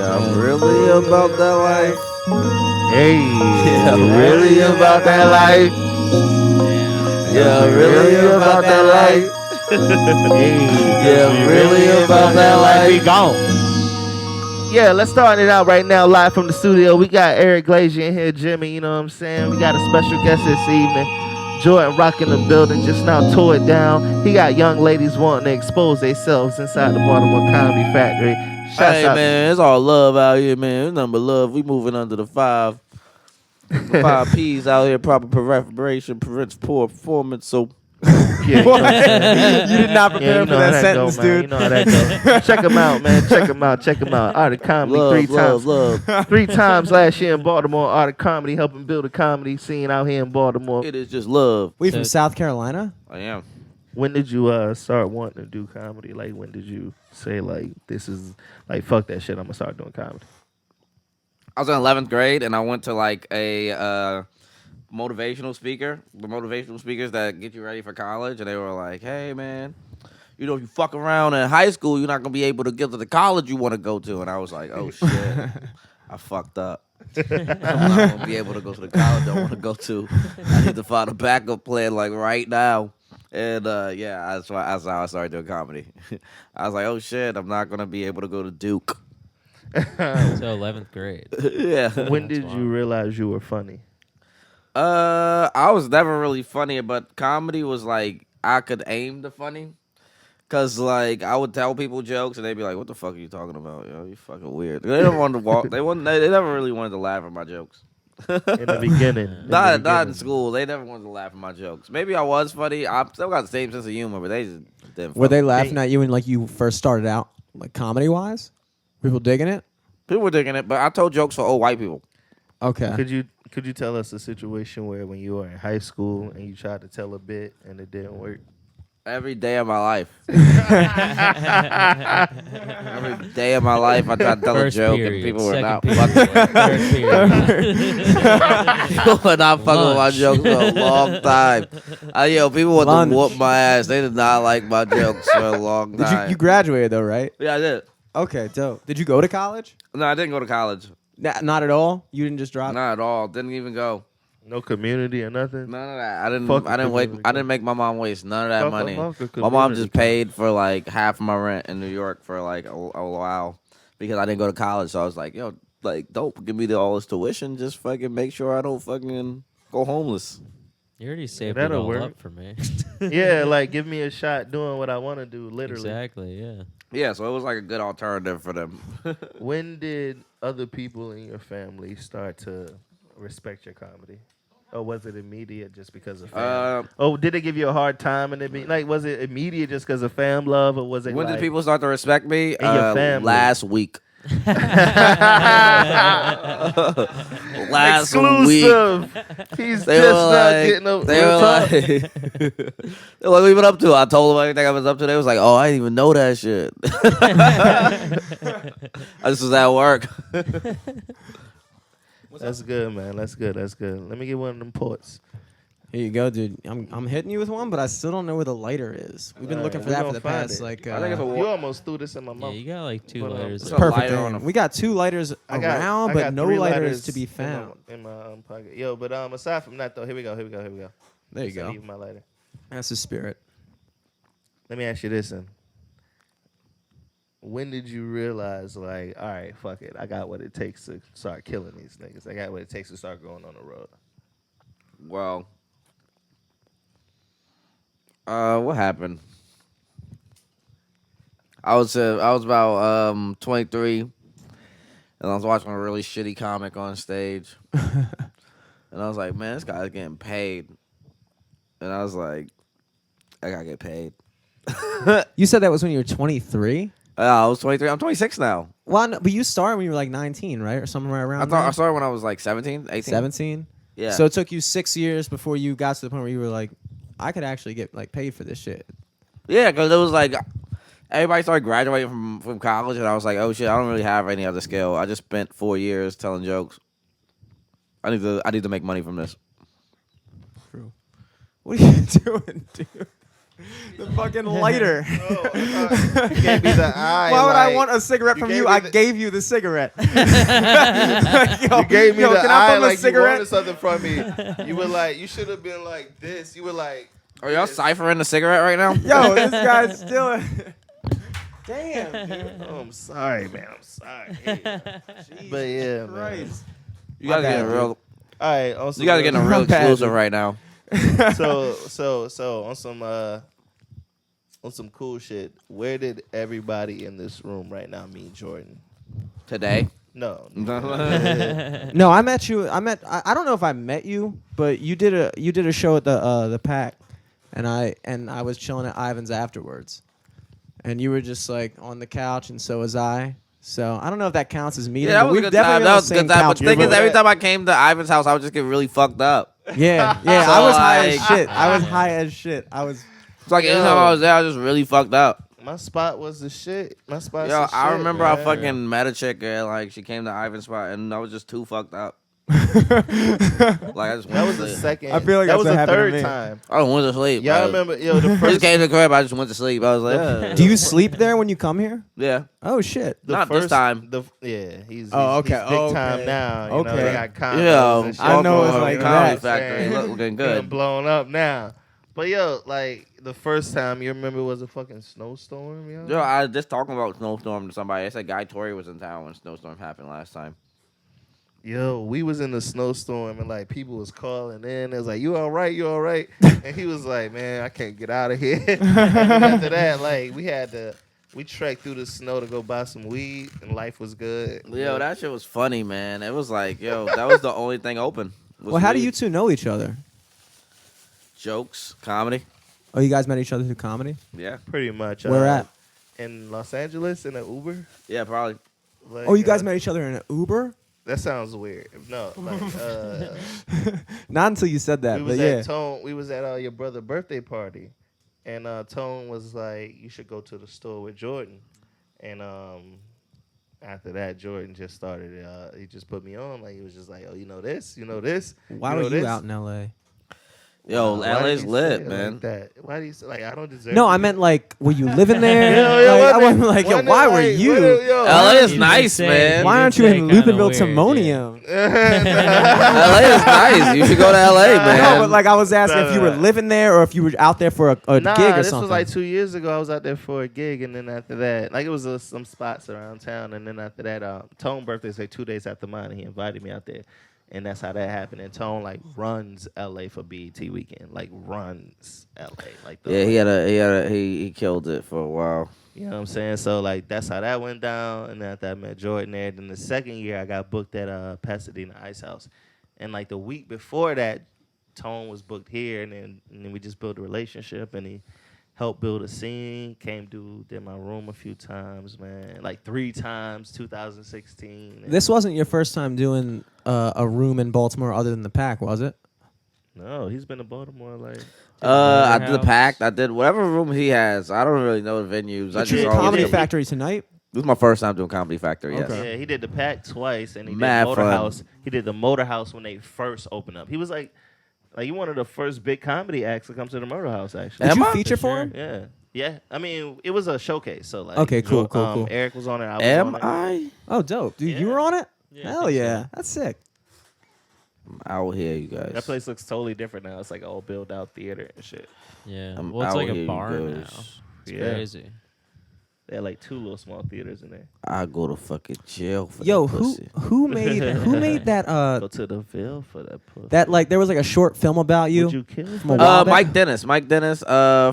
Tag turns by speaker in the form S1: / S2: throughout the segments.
S1: Yeah, I'm really about that life.
S2: Hey,
S1: Yeah, I'm really about that life. Yeah, I'm really about that life.
S2: hey,
S1: Yeah, I'm really about that life.
S2: gone. Yeah, let's start it out right now, live from the studio. We got Eric Glazier in here, Jimmy. You know what I'm saying? We got a special guest this evening. Jordan Rock in the building, just now tore it down. He got young ladies wanting to expose themselves inside the Baltimore Comedy Factory. Shouts
S1: Hey
S2: out.
S1: man, it's all love out here, man. It's nothing but love. We moving under the five P's out here. Proper preparation prevents poor performance. So
S2: Yeah, you know what I'm saying?
S3: You did not
S2: Yeah,
S3: prepare
S2: you
S3: for
S2: know how
S3: that
S2: that go,
S3: sentence,
S2: man.
S3: dude.
S2: You know how that go. Check him out, man. Check him out. Check him out. Art of Comedy
S1: love,
S2: 3 times.
S1: love.
S2: 3 times last year in Baltimore. Art of Comedy, helping build a comedy scene out here in Baltimore.
S1: It is just love.
S3: We from South Carolina?
S1: I am.
S2: When did you start wanting to do comedy? Like, when did you say, like, this is, like, fuck that shit, I'm going to start doing comedy?
S1: I was in 11th grade and I went to like a motivational speaker. The motivational speakers that get you ready for college, and they were like, "Hey, man, you know, if you fuck around in high school, you're not gonna be able to get to the college you want to go to." And I was like, "Oh shit, I fucked up. I'm not gonna be able to go to the college I want to go to. I need to find a backup plan like right now." And yeah, that's how I started doing comedy. I was like, "Oh shit, I'm not gonna be able to go to Duke."
S4: So 11th grade.
S1: Yeah.
S2: When did you realize you were funny?
S1: I was never really funny, but comedy was like I could aim the funny, cause like I would tell people jokes and they'd be like, "What the fuck are you talking about? Yo, you fucking weird." They didn't want to walk. They never really wanted to laugh at my jokes.
S2: In the beginning.
S1: Not in school. They never wanted to laugh at my jokes. Maybe I was funny. I still got the same sense of humor, but they just didn't.
S3: Were they
S1: fuck with
S3: laughing
S1: me.
S3: at you when like you first started out, like comedy wise? People digging it?
S1: People were digging it, but I told jokes for old white people.
S3: Okay.
S2: Could you tell us a situation where when you were in high school and you tried to tell a bit and it didn't work?
S1: Every day of my life. Every day of my life, I tried to tell
S4: First
S1: a joke
S4: period,
S1: and people were
S4: second
S1: not
S4: period,
S1: fucking.
S4: third period.
S1: People were not fucking with my
S4: Lunch.
S1: jokes for a long time. People wanted
S3: Lunch.
S1: to whoop my ass. They did not like my jokes for a long
S3: Did
S1: time.
S3: you graduated though, right?
S1: Yeah, I did.
S3: Okay, dope. Did you go to college?
S1: No, I didn't go to college.
S3: Not at all. You didn't just drop.
S1: Not at all. Didn't even go.
S2: No community or nothing?
S1: None of that. I
S2: Fuck the
S1: didn't
S2: community.
S1: I didn't make my mom waste none of that
S2: Fuck
S1: money.
S2: the
S1: My mom
S2: community.
S1: just paid for like half of my rent in New York for like a while because I didn't go to college. So I was like, yo, like don't give me all this tuition. Just fucking make sure I don't fucking go homeless.
S4: You already saved it
S2: that'll
S4: all
S2: work.
S4: up for me.
S2: Yeah, like give me a shot doing what I want to do, literally.
S4: Exactly, yeah.
S1: Yeah, so it was like a good alternative for them.
S2: When did other people in your family start to respect your comedy? Or was it immediate just because of fam? Did they give you a hard time and it be like was it immediate just because of fam love or was it
S1: When
S2: like,
S1: did people start to respect me?
S2: In your family.
S1: Last week. Last week.
S2: exclusive? He's
S1: They
S2: just
S1: were
S2: not
S1: like,
S2: getting over
S1: they were like, they were like, what you been up to? I told them everything I was up to. They was like, oh, I didn't even know that shit. I just was at work.
S2: That's good, man. That's good. That's good. Let me get one of them ports.
S3: Here you go, dude. I'm hitting you with one, but I still don't know where the lighter is. We've been looking for that for the past like.
S1: I think it's a
S2: You almost threw this in my
S4: Yeah,
S2: mouth.
S4: you got like 2
S2: But,
S4: layers.
S1: it's
S4: of
S1: a
S3: perfect.
S1: lighter on
S3: thing.
S1: a-
S3: We got 2 lighters around, but no
S2: 3
S3: lighters to be found.
S2: in my pocket. Yo, but aside from that though, here we go.
S3: There you
S2: Instead
S3: go.
S2: of even my lighter.
S3: That's the spirit.
S2: Let me ask you this: then. When did you realize, like, all right, fuck it, I got what it takes to start killing these niggas. I got what it takes to start going on the road.
S1: Well, what happened? I was about 23, and I was watching a really shitty comic on stage, and I was like, man, this guy's getting paid, and I was like, I gotta get paid.
S3: You said that was when you were 23.
S1: I was 23. I'm 26 now.
S3: Well, no, but you started when you were like 19, right, or somewhere around.
S1: I thought I
S3: there?
S1: started when I was like 17, 18.
S3: 17.
S1: Yeah.
S3: So it took you 6 years before you got to the point where you were like, I could actually get like paid for this shit.
S1: Yeah, because it was like everybody started graduating from college, and I was like, oh shit, I don't really have any other skill. I just spent 4 years telling jokes. I need to make money from this.
S3: True. What are you doing, dude? The fucking lighter.
S2: You gave me the eye.
S3: Why would I
S2: like,
S3: want a cigarette
S2: you
S3: from
S2: gave
S3: you?
S2: me
S3: I
S2: the-
S3: gave you the cigarette.
S2: You gave me the
S3: can I
S2: eye
S3: bum a
S2: like
S3: cigarette?
S2: you wanted something from me. You were like, you should have been like this. You were like,
S1: Are y'all ciphering the cigarette right now?
S3: Yo, this guy's still. Damn, dude.
S2: oh, I'm sorry, man. I'm sorry. But yeah, man.
S3: Christ.
S1: You gotta get a
S2: bad,
S1: real.
S2: All right, on some
S1: You gotta get a
S2: real-
S1: real
S3: My bad,
S1: exclusive
S3: dude.
S1: right now.
S2: so on some cool shit. Where did everybody in this room right now meet Jordan?
S1: Today.
S2: No.
S3: No, I met you. I don't know if I met you, but you did a show at the Pack, and I was chilling at Ivan's afterwards, and you were just like on the couch, and so was I. So I don't know if that counts as meeting.
S1: Yeah, that
S3: but
S1: was a
S3: we've
S1: good
S3: definitely
S1: time.
S3: been
S1: That
S3: on
S1: was
S3: the
S1: a
S3: same
S1: good time. But
S3: couch
S1: the thing is,
S3: before.
S1: every time I came to Ivan's house, I would just get really fucked up.
S3: Yeah,
S1: So,
S3: I was high as
S1: like-
S3: shit. I was high as shit. I was.
S1: It's like anytime I was there, I was just really fucked up.
S2: My spot was the shit. My spot.
S1: Yo, I
S2: shit,
S1: remember
S2: man.
S1: I fucking met a chick and like she came to Ivan's spot and I was just too fucked up. Like I just
S2: That
S1: went
S2: was
S1: to
S2: the
S1: sleep.
S2: second.
S3: I feel like
S2: that
S3: that's
S2: was
S3: what
S2: the
S3: happened to
S2: third
S3: me.
S2: time.
S1: I went to sleep.
S2: Y'all
S1: bro.
S2: remember? Yo, the
S1: Just
S2: first.
S1: came to the crib. I just went to sleep. I was like,
S3: Do you sleep there when you come here?
S1: Yeah.
S3: Oh shit.
S2: The
S1: Not
S2: first
S1: this time.
S2: He's
S3: Oh, okay.
S2: He's big
S3: Oh,
S2: time
S3: okay.
S2: now. You know,
S3: Okay.
S2: they got condos
S1: Yeah,
S2: and shit.
S3: I know it's
S1: welcome
S3: like
S1: to Comedy
S3: that.
S1: Factory. Looking
S2: Getting
S1: good.
S2: blown up now. But yo, like the first time you remember was a fucking snowstorm, yo.
S1: Yo, I was just talking about snowstorm to somebody. They said Guy Tori was in town when snowstorm happened last time.
S2: Yo, we was in the snowstorm and like people was calling in. It was like, "You all right? You all right?" And he was like, "Man, I can't get out of here." And then after that, like we trekked through the snow to go buy some weed, and life was good.
S1: Yo, that shit was funny, man. It was like, yo, that was the only thing open. was
S3: Well, how do
S1: weed.
S3: you two know each other?
S1: Jokes, comedy.
S3: Oh, you guys met each other through comedy?
S1: Yeah.
S2: pretty much.
S3: Where at?
S2: In Los Angeles in an Uber.
S1: Yeah, probably.
S2: Like,
S3: Oh, you guys met each other in an Uber?
S2: That sounds weird. No, like
S3: Not until you said that,
S2: we
S3: but
S2: was
S3: yeah.
S2: at Tone. We was at your brother's birthday party, and Tone was like, "You should go to the store with Jordan." And after that, Jordan just started. He just put me on. Like he was just like, "Oh, you know this, you know this."
S3: Why
S2: you
S3: were
S2: know
S3: you
S2: this?"
S3: out in L.A.?
S1: Yo,
S2: Why do
S1: LA's
S2: you
S1: lit,
S2: say it
S1: man.
S2: Like that? Why do you say like I don't deserve?
S3: No,
S2: it?
S3: I meant like, were you living there?
S2: Yeah,
S3: Like, I
S2: what
S3: wasn't
S2: the-
S3: like, yo,
S2: what the-
S3: why were
S2: like,
S3: you?
S2: what the- yo,
S1: LA is
S4: You
S1: nice,
S4: did say-
S1: man.
S3: Why
S4: you
S3: aren't
S4: did
S3: you
S4: say
S3: in
S4: kinda
S3: Loopinville,
S4: weird,
S3: Timonium?
S1: LA is nice. You should go to LA, man.
S3: No, but like I was asking if you were
S2: Nah.
S3: living there or if you were out there for a
S2: Nah,
S3: gig or
S2: this
S3: something.
S2: was like 2 years ago. I was out there for a gig, and then after that, like it was some spots around town, and then after that, Tone birthday's like 2 days after mine, and he invited me out there, and that's how that happened. And Tone like runs LA for BET weekend, like runs LA, like the,
S1: Yeah, he killed it for a while.
S2: you know what I'm saying? So like that's how that went down, and then after I met Jordan there. Then the second year, I got booked at Pasadena Ice House, and like the week before that, Tone was booked here, and then we just built a relationship, and he helped build a scene. Did my room a few times, man, like 3 times, 2016.
S3: This wasn't your first time doing a room in Baltimore other than the Pack, was it?
S2: No, he's been to Baltimore like.
S1: I did the
S4: House.
S1: Pact. I did whatever room he has. I don't really know the venues. I
S3: But you
S1: just
S3: did
S1: always
S3: Comedy
S1: did-
S3: Factory tonight?
S1: This was my first time doing Comedy Factory. Yes.
S3: Okay.
S2: Yeah, he did the Pack twice, and he
S1: Mad
S2: did
S1: fun.
S2: Motor House. He did the Motor House when they first opened up. He was like you one of the first big comedy acts to come to the Motor House, actually.
S3: Did
S1: Am
S3: you
S1: I?
S3: feature
S4: For
S3: for
S4: sure.
S3: him?
S2: Yeah, yeah. I mean, it was a showcase, so like.
S3: Okay, cool, cool, cool.
S2: Eric was on it. I was
S1: Am
S2: on it.
S1: I?
S3: Oh, dope. Dude, you
S2: Yeah.
S3: were on it?
S4: Yeah, I
S3: Hell
S4: think so.
S3: yeah. That's sick.
S1: I'm out here, you guys.
S2: That place looks totally different now. It's like all built out theater and shit.
S4: Yeah.
S1: I'm
S4: Well, it's
S1: out
S4: like
S1: here,
S4: a
S1: you
S4: bar now.
S1: guys.
S4: It's
S2: Yeah.
S4: crazy.
S2: They had like 2 little small theaters in there.
S1: I go to fucking jail for
S3: Yo,
S1: that
S3: who
S1: pussy.
S3: who made that
S2: Go to the Ville for that pussy.
S3: that like there was like a short film about you?
S2: Would you kill?
S3: From a while back?
S1: Mike Dennis. Mike Dennis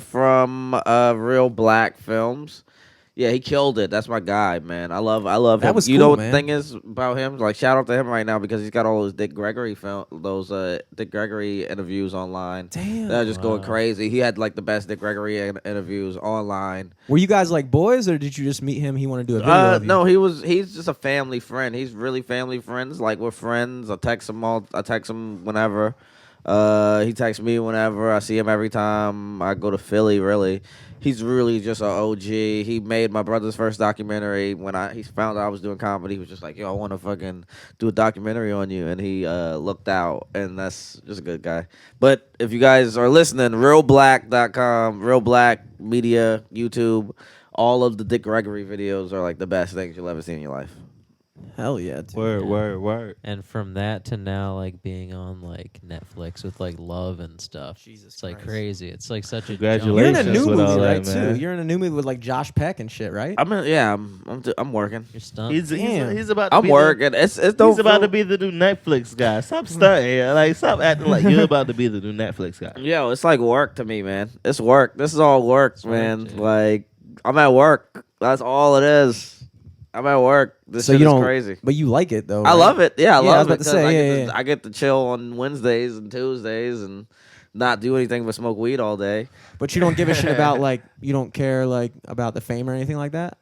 S1: from Real Black Films. Yeah, he killed it. That's my guy, man. I love
S3: That
S1: him.
S3: was
S1: You know
S3: cool,
S1: what
S3: man.
S1: the thing is about him? Like, shout out to him right now because he's got all those Dick Gregory Dick Gregory interviews online.
S3: Damn.
S1: They're just going
S4: Wow.
S1: crazy. He had like the best Dick Gregory interviews online.
S3: Were you guys like boys or did you just meet him? He wanted to do a video of you?
S1: No, he's just a family friend. He's really family friends. Like we're friends. I text him whenever. He texts me whenever I see him. Every time I go to Philly, really, he's really just an OG. He made my brother's first documentary when he found out I was doing comedy. He was just like, "Yo, I want to fucking do a documentary on you," and he looked out, and that's just a good guy. But if you guys are listening, realblack.com, Real Black Media, YouTube, all of the Dick Gregory videos are like the best things you'll ever see in your life.
S3: Hell yeah, dude.
S2: Word.
S4: And from that to now, like being on like Netflix with like Love and stuff.
S3: Jesus
S4: it's like
S3: Christ.
S4: crazy. It's like such a
S2: Congratulations.
S3: You're in a new
S2: with
S3: movie,
S2: all
S3: right?
S2: that, man.
S3: Too. You're in a new movie with like Josh Peck and shit, right?
S1: I'm working.
S4: You're stunned.
S2: He's
S3: Damn.
S2: about. To
S1: I'm
S2: be
S1: working. It's dope.
S2: He's about to be the new Netflix guy. Stop stunting. Like, stop acting like you're about to be the new Netflix guy.
S1: Yo, it's like work to me, man. It's work. This is all work, man.
S4: dude.
S1: Like, I'm at work. That's all it is. I'm at work. This
S3: So
S1: shit
S3: you
S1: is
S3: don't,
S1: crazy.
S3: but you like it though.
S1: I
S3: right?
S1: love it. Yeah, I
S3: Yeah, I
S1: love
S3: was about
S1: it.
S3: to
S1: 'cause
S3: say,
S1: I get to chill on Wednesdays and Tuesdays and not do anything but smoke weed all day.
S3: But you don't give a shit about like you don't care like about the fame or anything like that.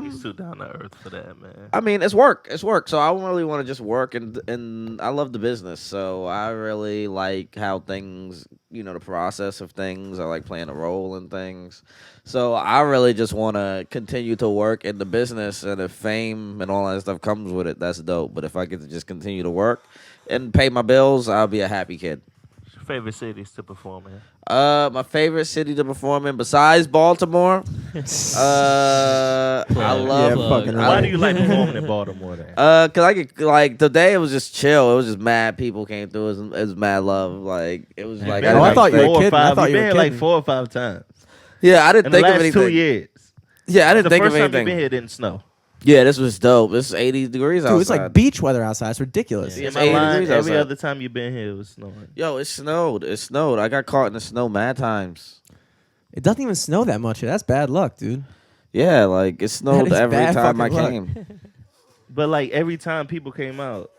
S2: He's too down to earth for that, man.
S1: I mean, it's work. It's work. So I really want to just work, and I love the business. So I really like how things, the process of things. I like playing a role in things. So I really just want to continue to work in the business, and if fame and all that stuff comes with it, that's dope. But if I get to just continue to work and pay my bills, I'll be a happy kid.
S2: What's your favorite cities to perform in?
S1: My favorite city to perform in besides Baltimore, I love.
S3: Yeah, fucking
S2: Why
S3: right.
S2: do you like performing in Baltimore then?
S1: Cause I get like today it was just chill. It was just mad people came through. It was mad love. Like it was like
S3: Oh, I thought you were
S2: Four or
S3: kidding. I
S2: five.
S3: thought
S2: You've
S3: you were
S2: been here like
S3: kidding.
S2: 4 or 5 times
S1: yeah. I didn't
S2: in the
S1: think of
S2: last
S1: anything.
S2: 2 years.
S1: Yeah, I didn't
S2: The
S1: think
S2: first
S1: of
S2: time you've
S1: anything.
S2: been here, it didn't snow.
S1: Yeah, this was dope. It's 80 degrees outside.
S3: Dude, it's like beach weather outside. It's ridiculous.
S2: See, in
S1: It's
S2: my
S1: 80
S2: line,
S1: degrees
S2: every
S1: outside.
S2: other time you've been here, it was snowing.
S1: Yo, it snowed. It snowed. I got caught in the snow mad times.
S3: It doesn't even snow that much. That's bad luck, dude.
S1: Yeah, like it snowed
S3: is
S1: every
S3: bad
S1: time I
S3: fucking luck.
S1: came.
S2: But like every time people came out,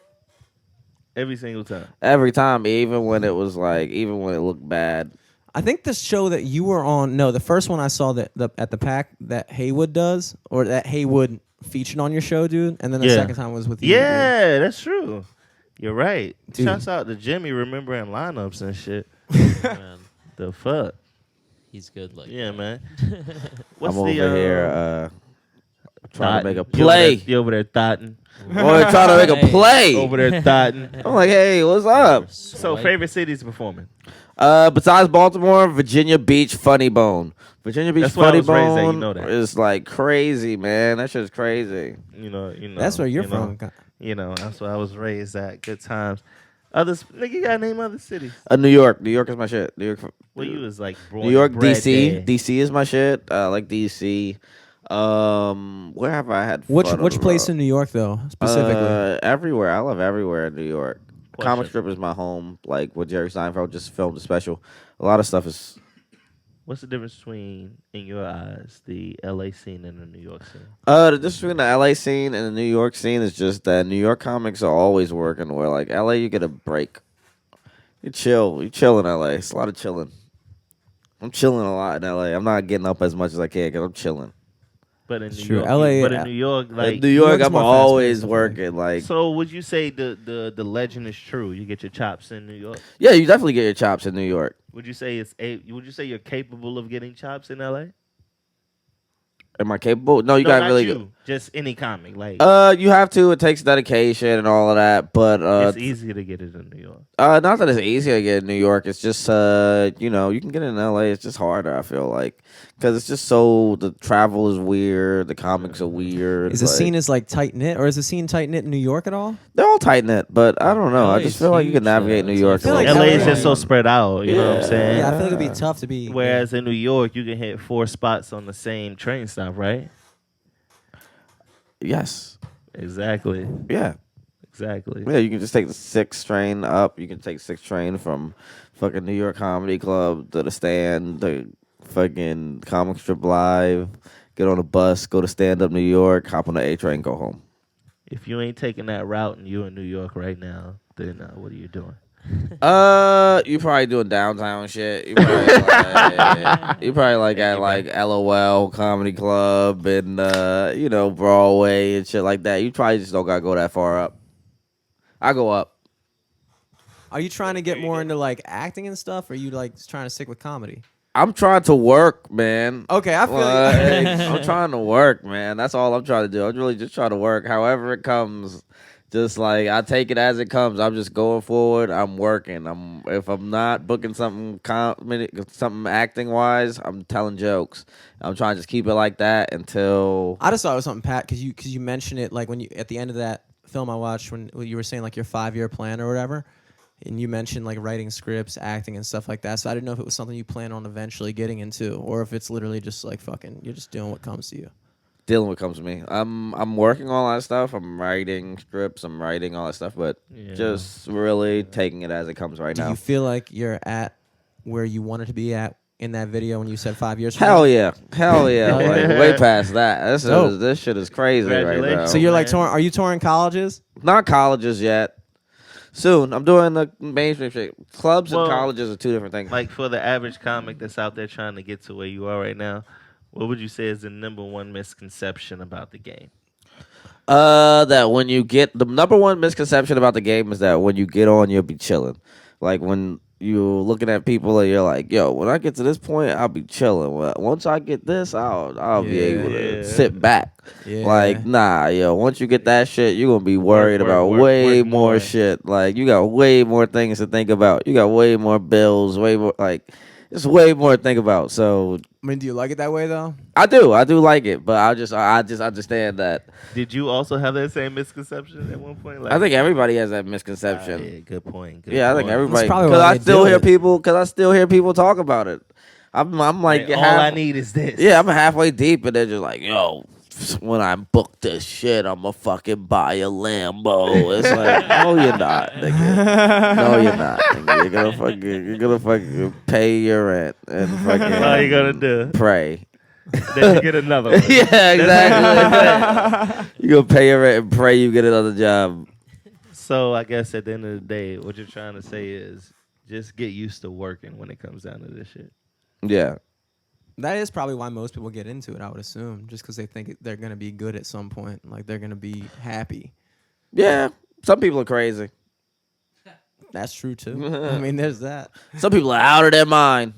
S2: every single time.
S1: Every time, even when it looked bad.
S3: I think the show that you were on, no, the first one I saw at the Pack that Haywood does, or that Haywood featured on your show, dude, and then the
S2: Yeah.
S3: second time was with you.
S2: Yeah, that's true. You're right.
S3: Dude.
S2: Shouts out to Jimmy remembering lineups and shit.
S4: Man,
S2: The fuck?
S4: he's good. Like
S2: Yeah,
S4: that.
S2: man.
S1: I'm over here trying to make a
S2: thotting? You over
S1: play.
S2: there- You over there thotting.
S1: Boy, trying to make a
S4: Hey.
S1: play.
S2: Over there thotting.
S1: I'm like, hey, what's up?
S2: So favorite cities performing?
S1: Besides Baltimore, Virginia Beach, Funny Bone. Virginia Beach,
S2: That's where I
S1: Funny
S2: was raised at, you
S1: Bone
S2: know that.
S1: is like crazy, man. That shit's crazy.
S2: You know.
S3: That's where you're
S2: you know,
S3: from.
S2: That's where I was raised at. Good times. Others, nigga, you gotta name other cities.
S1: New York. New York is my shit. New York.
S2: Well, you was like born
S1: New York,
S2: and bred
S1: DC.
S2: there.
S1: DC is my shit. I like DC. Where have I had
S3: Which
S1: fun
S3: which
S1: on the
S3: place
S1: road?
S3: in New York though, specifically?
S1: Everywhere. I love everywhere in New York. Comic
S2: Question.
S1: strip is my home. Like with Jerry Seinfeld just filmed a special. A lot of stuff is.
S2: What's the difference between, in your eyes, the LA scene and the New York scene?
S1: The difference between the LA scene and the New York scene is just that New York comics are always working. Where like LA, you get a break. You chill. You chill in LA. It's a lot of chilling. I'm chilling a lot in LA. I'm not getting up as much as I can because I'm chilling.
S2: But in New
S3: True.
S2: York,
S3: LA
S2: but in New York, like,
S1: in New York,
S3: York's
S1: I'm
S3: more
S1: always
S3: fast-paced, I
S1: working. Like,
S2: so would you say the legend is true? You get your chops in New York.
S1: yeah, you definitely get your chops in New York.
S2: Would you say would you say you're capable of getting chops in LA?
S1: Am I capable? No, you
S2: No,
S1: got
S2: not
S1: really.
S2: you. Just any comic. Like
S1: You have to. It takes dedication and all of that. But
S2: it's easier to get it in New York.
S1: not that it's easy to get in New York. It's just you can get in LA. It's just harder. I feel like because it's just so the travel is weird. The comics are weird.
S3: Is the
S1: like,
S3: scene like tight knit, or is the scene tight knit in New York at all?
S1: They're all tight knit, but I don't know.
S4: LA
S1: I just
S4: is
S1: feel like you can
S4: huge,
S1: navigate
S4: though.
S1: New
S4: It's
S1: York.
S3: I feel like
S2: LA is
S3: LA
S2: just so spread out. You know what I'm saying?
S3: Yeah, I feel like it'd be tough to be.
S2: Whereas in New York, you can hit 4 spots on the same train stop, right?
S1: Yes.
S2: Exactly.
S1: Yeah.
S2: Exactly.
S1: Yeah, you can just take the 6 train up. You can take 6 train from fucking New York Comedy Club to the Stand, the fucking Comic Strip Live, get on a bus, go to Stand Up New York, hop on the A train, go home.
S2: If you ain't taking that route and you in New York right now, then what are you doing?
S1: You probably doing downtown shit. You probably like at like LOL Comedy Club and Broadway and shit like that. You probably just don't gotta go that far up. I go up.
S3: Are you trying to get more into like acting and stuff, or are you like trying to stick with comedy?
S1: I'm trying to work, man.
S3: Okay, I feel
S1: Like,
S3: you.
S1: I'm trying to work, man. That's all I'm trying to do. I'm really just trying to work. However it comes, just like I take it as it comes. I'm just going forward. I'm working. If I'm not booking something something acting wise, I'm telling jokes. I'm trying to just keep it like that until
S3: I just thought it was something, Pat, because you mentioned it like when you at the end of that film I watched when you were saying like your 5-year plan or whatever, and you mentioned like writing scripts, acting, and stuff like that. So I didn't know if it was something you plan on eventually getting into, or if it's literally just like fucking you're just doing what comes to you.
S1: dealing with what comes to me. I'm working on all that stuff. I'm writing scripts. I'm writing all that stuff, but just really taking it as it comes right
S3: Do
S1: now.
S3: you feel like you're at where you wanted to be at in that video when you said 5 years from
S1: Hell
S3: now?
S1: yeah, hell yeah, like way past that. This shit is crazy right now.
S5: Congratulations.
S3: So you're like touring, are you touring colleges?
S1: Not colleges yet. Soon, I'm doing the mainstream shit. Clubs
S5: Well,
S1: and colleges are two different things.
S5: Like for the average comic that's out there trying to get to where you are right now, what would you say is the number one misconception about the game?
S1: That when you get the number one misconception about the game is that when you get on, you'll be chilling. Like when you're looking at people and you're like, yo, when I get to this point, I'll be chilling. Well, once I get this, I'll be able to sit back.
S3: Yeah.
S1: Like, nah, yo, once you get that shit, you're gonna be worried about way
S5: work
S1: more
S5: more.
S1: shit. Like, you got way more things to think about. You got way more bills, way more, like, it's way more to think about. So,
S3: I mean, do you like it that way though?
S1: I do like it, but I just understand that.
S5: Did you also have that same misconception at one point? Like,
S1: I think everybody has that misconception.
S5: yeah, good point.
S1: Yeah, I think everybody.
S3: probably
S1: Because
S3: why
S1: I
S3: they
S1: still
S3: do
S1: hear
S3: it.
S1: people. Because I still hear people talk about it. I'm like,
S5: all I need is this.
S1: yeah, I'm halfway deep, and they're just like, yo, when I book this shit, I'ma fucking buy a Lambo. It's like, no, you're not, nigga. No, you're not. Nigga. You're gonna fucking pay your rent and fucking.
S5: all you gonna do.
S1: Pray.
S5: Then you get another one.
S1: Yeah, exactly. You gonna pay your rent and pray you get another job.
S5: So I guess at the end of the day, what you're trying to say is just get used to working when it comes down to this shit.
S1: Yeah.
S3: That is probably why most people get into it, I would assume, just because they think they're going to be good at some point. Like, they're going to be happy.
S1: Yeah. Some people are crazy.
S3: That's true, too. I mean, there's that.
S1: Some people are out of their mind.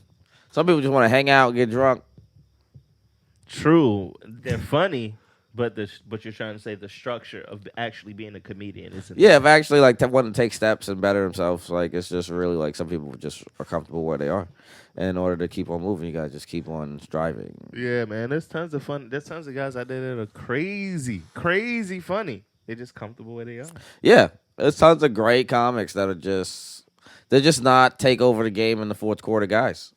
S1: Some people just want to hang out and get drunk.
S5: True, they're funny, but you're trying to say the structure of actually being a comedian isn't.
S1: Yeah, if actually like want to take steps and better themselves, like it's just really like some people just are comfortable where they are. And in order to keep on moving, you gotta just keep on striving.
S5: Yeah, man. There's tons of fun. There's tons of guys out there that are crazy, crazy funny. They're just comfortable where they are.
S1: Yeah, there's tons of great comics that are they're just not take over the game in the fourth quarter guys.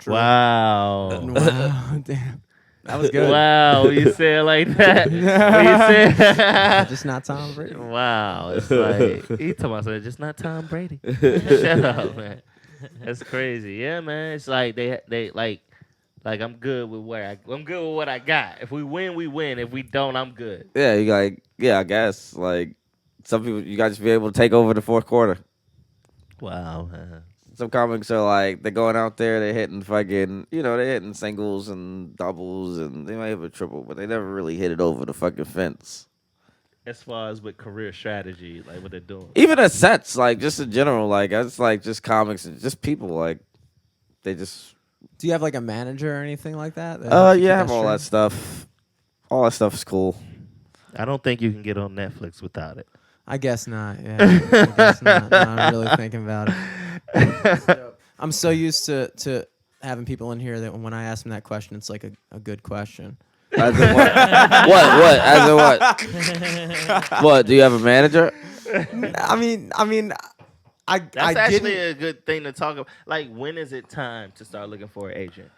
S5: Wow.
S3: Wow, damn. That was good.
S5: Wow, you say it like that. When you say
S3: Just not Tom Brady.
S5: wow, it's like he talking about something, just not Tom Brady. Shut up, man. That's crazy. Yeah, man. It's like they like I'm good with I'm good with what I got. If we win, we win. If we don't, I'm good.
S1: Yeah, you like I guess like some people you gotta just be able to take over the fourth quarter.
S5: Wow, man.
S1: Some comics are like they're going out there, they're hitting fucking they're hitting singles and doubles and they might have a triple, but they never really hit it over the fucking fence.
S5: As far as with career strategy, like what they're doing.
S1: Even at sets, like just in general, like it's like just comics and just people like they just
S3: Do you have like a manager or anything like that?
S1: yeah, I have all that stuff. All that stuff is cool.
S5: I don't think you can get on Netflix without it.
S3: I guess not. Yeah, I guess not. No, I'm really thinking about it. I'm so used to having people in here that when I ask them that question, it's like a good question.
S1: As in what? What? As in what? What? Do you have a manager?
S3: I mean,
S5: That's
S3: I
S5: actually
S3: didn't.
S5: a good thing to talk about. Like, when is it time to start looking for an agent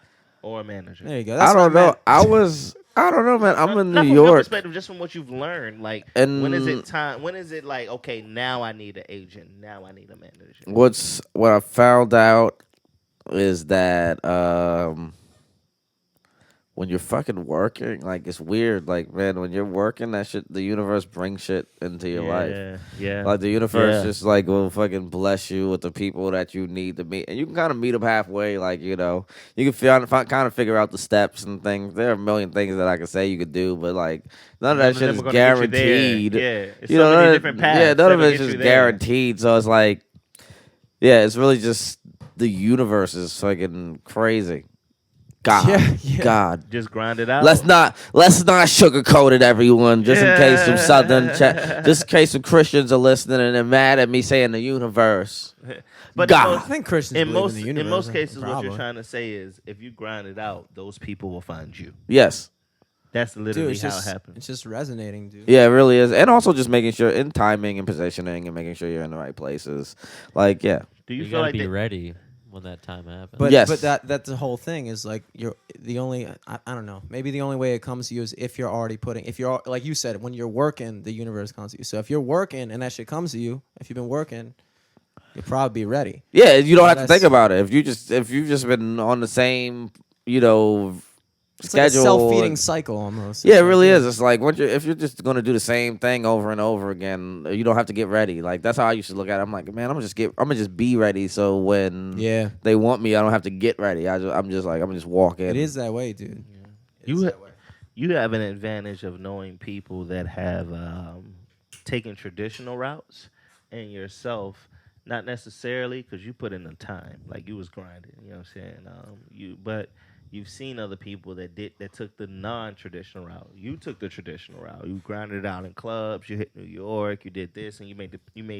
S5: or a manager?
S3: There you go. That's
S1: I don't
S3: what
S1: know.
S3: meant.
S1: I don't know, man. I'm in
S5: Not
S1: New
S5: from your
S1: York.
S5: perspective, just from what you've learned. Like,
S1: And
S5: when is it time? When is it like, okay, now I need an agent. Now I need a manager.
S1: What I found out is that when you're fucking working, like it's weird. Like, man, when you're working, that shit, the universe brings shit into your life.
S5: Yeah.
S1: Like the universe
S5: Yeah.
S1: just like will fucking bless you with the people that you need to meet, and you can kind of meet them halfway. Like you can kind of figure out the steps and things. There are a million things that I could say you could do, but like none of that shit is guaranteed.
S5: Yeah, it's
S1: You
S5: so
S1: know,
S5: many
S1: none,
S5: different paths.
S1: yeah, none of
S5: that'll
S1: it's
S5: get
S1: just
S5: you there.
S1: guaranteed. So it's like Yeah, it's really just the universe is fucking crazy. God,
S3: Yeah.
S1: God.
S5: Just grind it out.
S1: Let's not sugarcoat it, everyone. Just in case some
S5: Yeah.
S1: just in case some Christians are listening and they're mad at me saying the universe.
S5: But
S1: God.
S3: I think Christians believe in the universe.
S5: in most cases, what
S3: probably.
S5: you're trying to say is, if you grind it out, those people will find you.
S1: Yes.
S5: That's
S3: Dude,
S5: literally
S3: it's
S5: how
S3: just
S5: it happens.
S3: it's just resonating, dude.
S1: Yeah, it really is. And also just making sure in timing and positioning and making sure you're in the right places. Like, yeah.
S5: Do you
S4: You
S5: feel
S4: gotta
S5: like
S4: be
S5: that-
S4: ready when that time happens.
S3: But
S1: Yes.
S3: that's the whole thing is like you're the only I don't know, maybe the only way it comes to you is if you're already if you're like you said, when you're working, the universe comes to you. So if you're working and that shit comes to you, if you've been working, you'll probably be ready.
S1: Yeah, you don't
S3: So
S1: have to think
S3: that's-
S1: about it. If you've just been on the same, you know,
S3: It's like a
S1: schedule.
S3: self-feeding cycle almost.
S1: Yeah, it
S3: It's
S1: really
S3: like,
S1: is. It's like if you're just gonna do the same thing over and over again, you don't have to get ready. Like that's how I used to look at it. I'm like, man, I'm gonna just be ready. So when
S3: Yeah,
S1: they want me, I don't have to get ready. I'm gonna just walk in.
S3: it is that way, dude. It
S5: You
S3: is
S5: ha-
S3: that way.
S5: you have an advantage of knowing people that have taken traditional routes, and yourself, not necessarily because you put in the time, like you was grinding. You know what I'm saying? But you've seen other people that took the non-traditional route. You took the traditional route. You grinded it out in clubs. You hit New York. You did this, and you made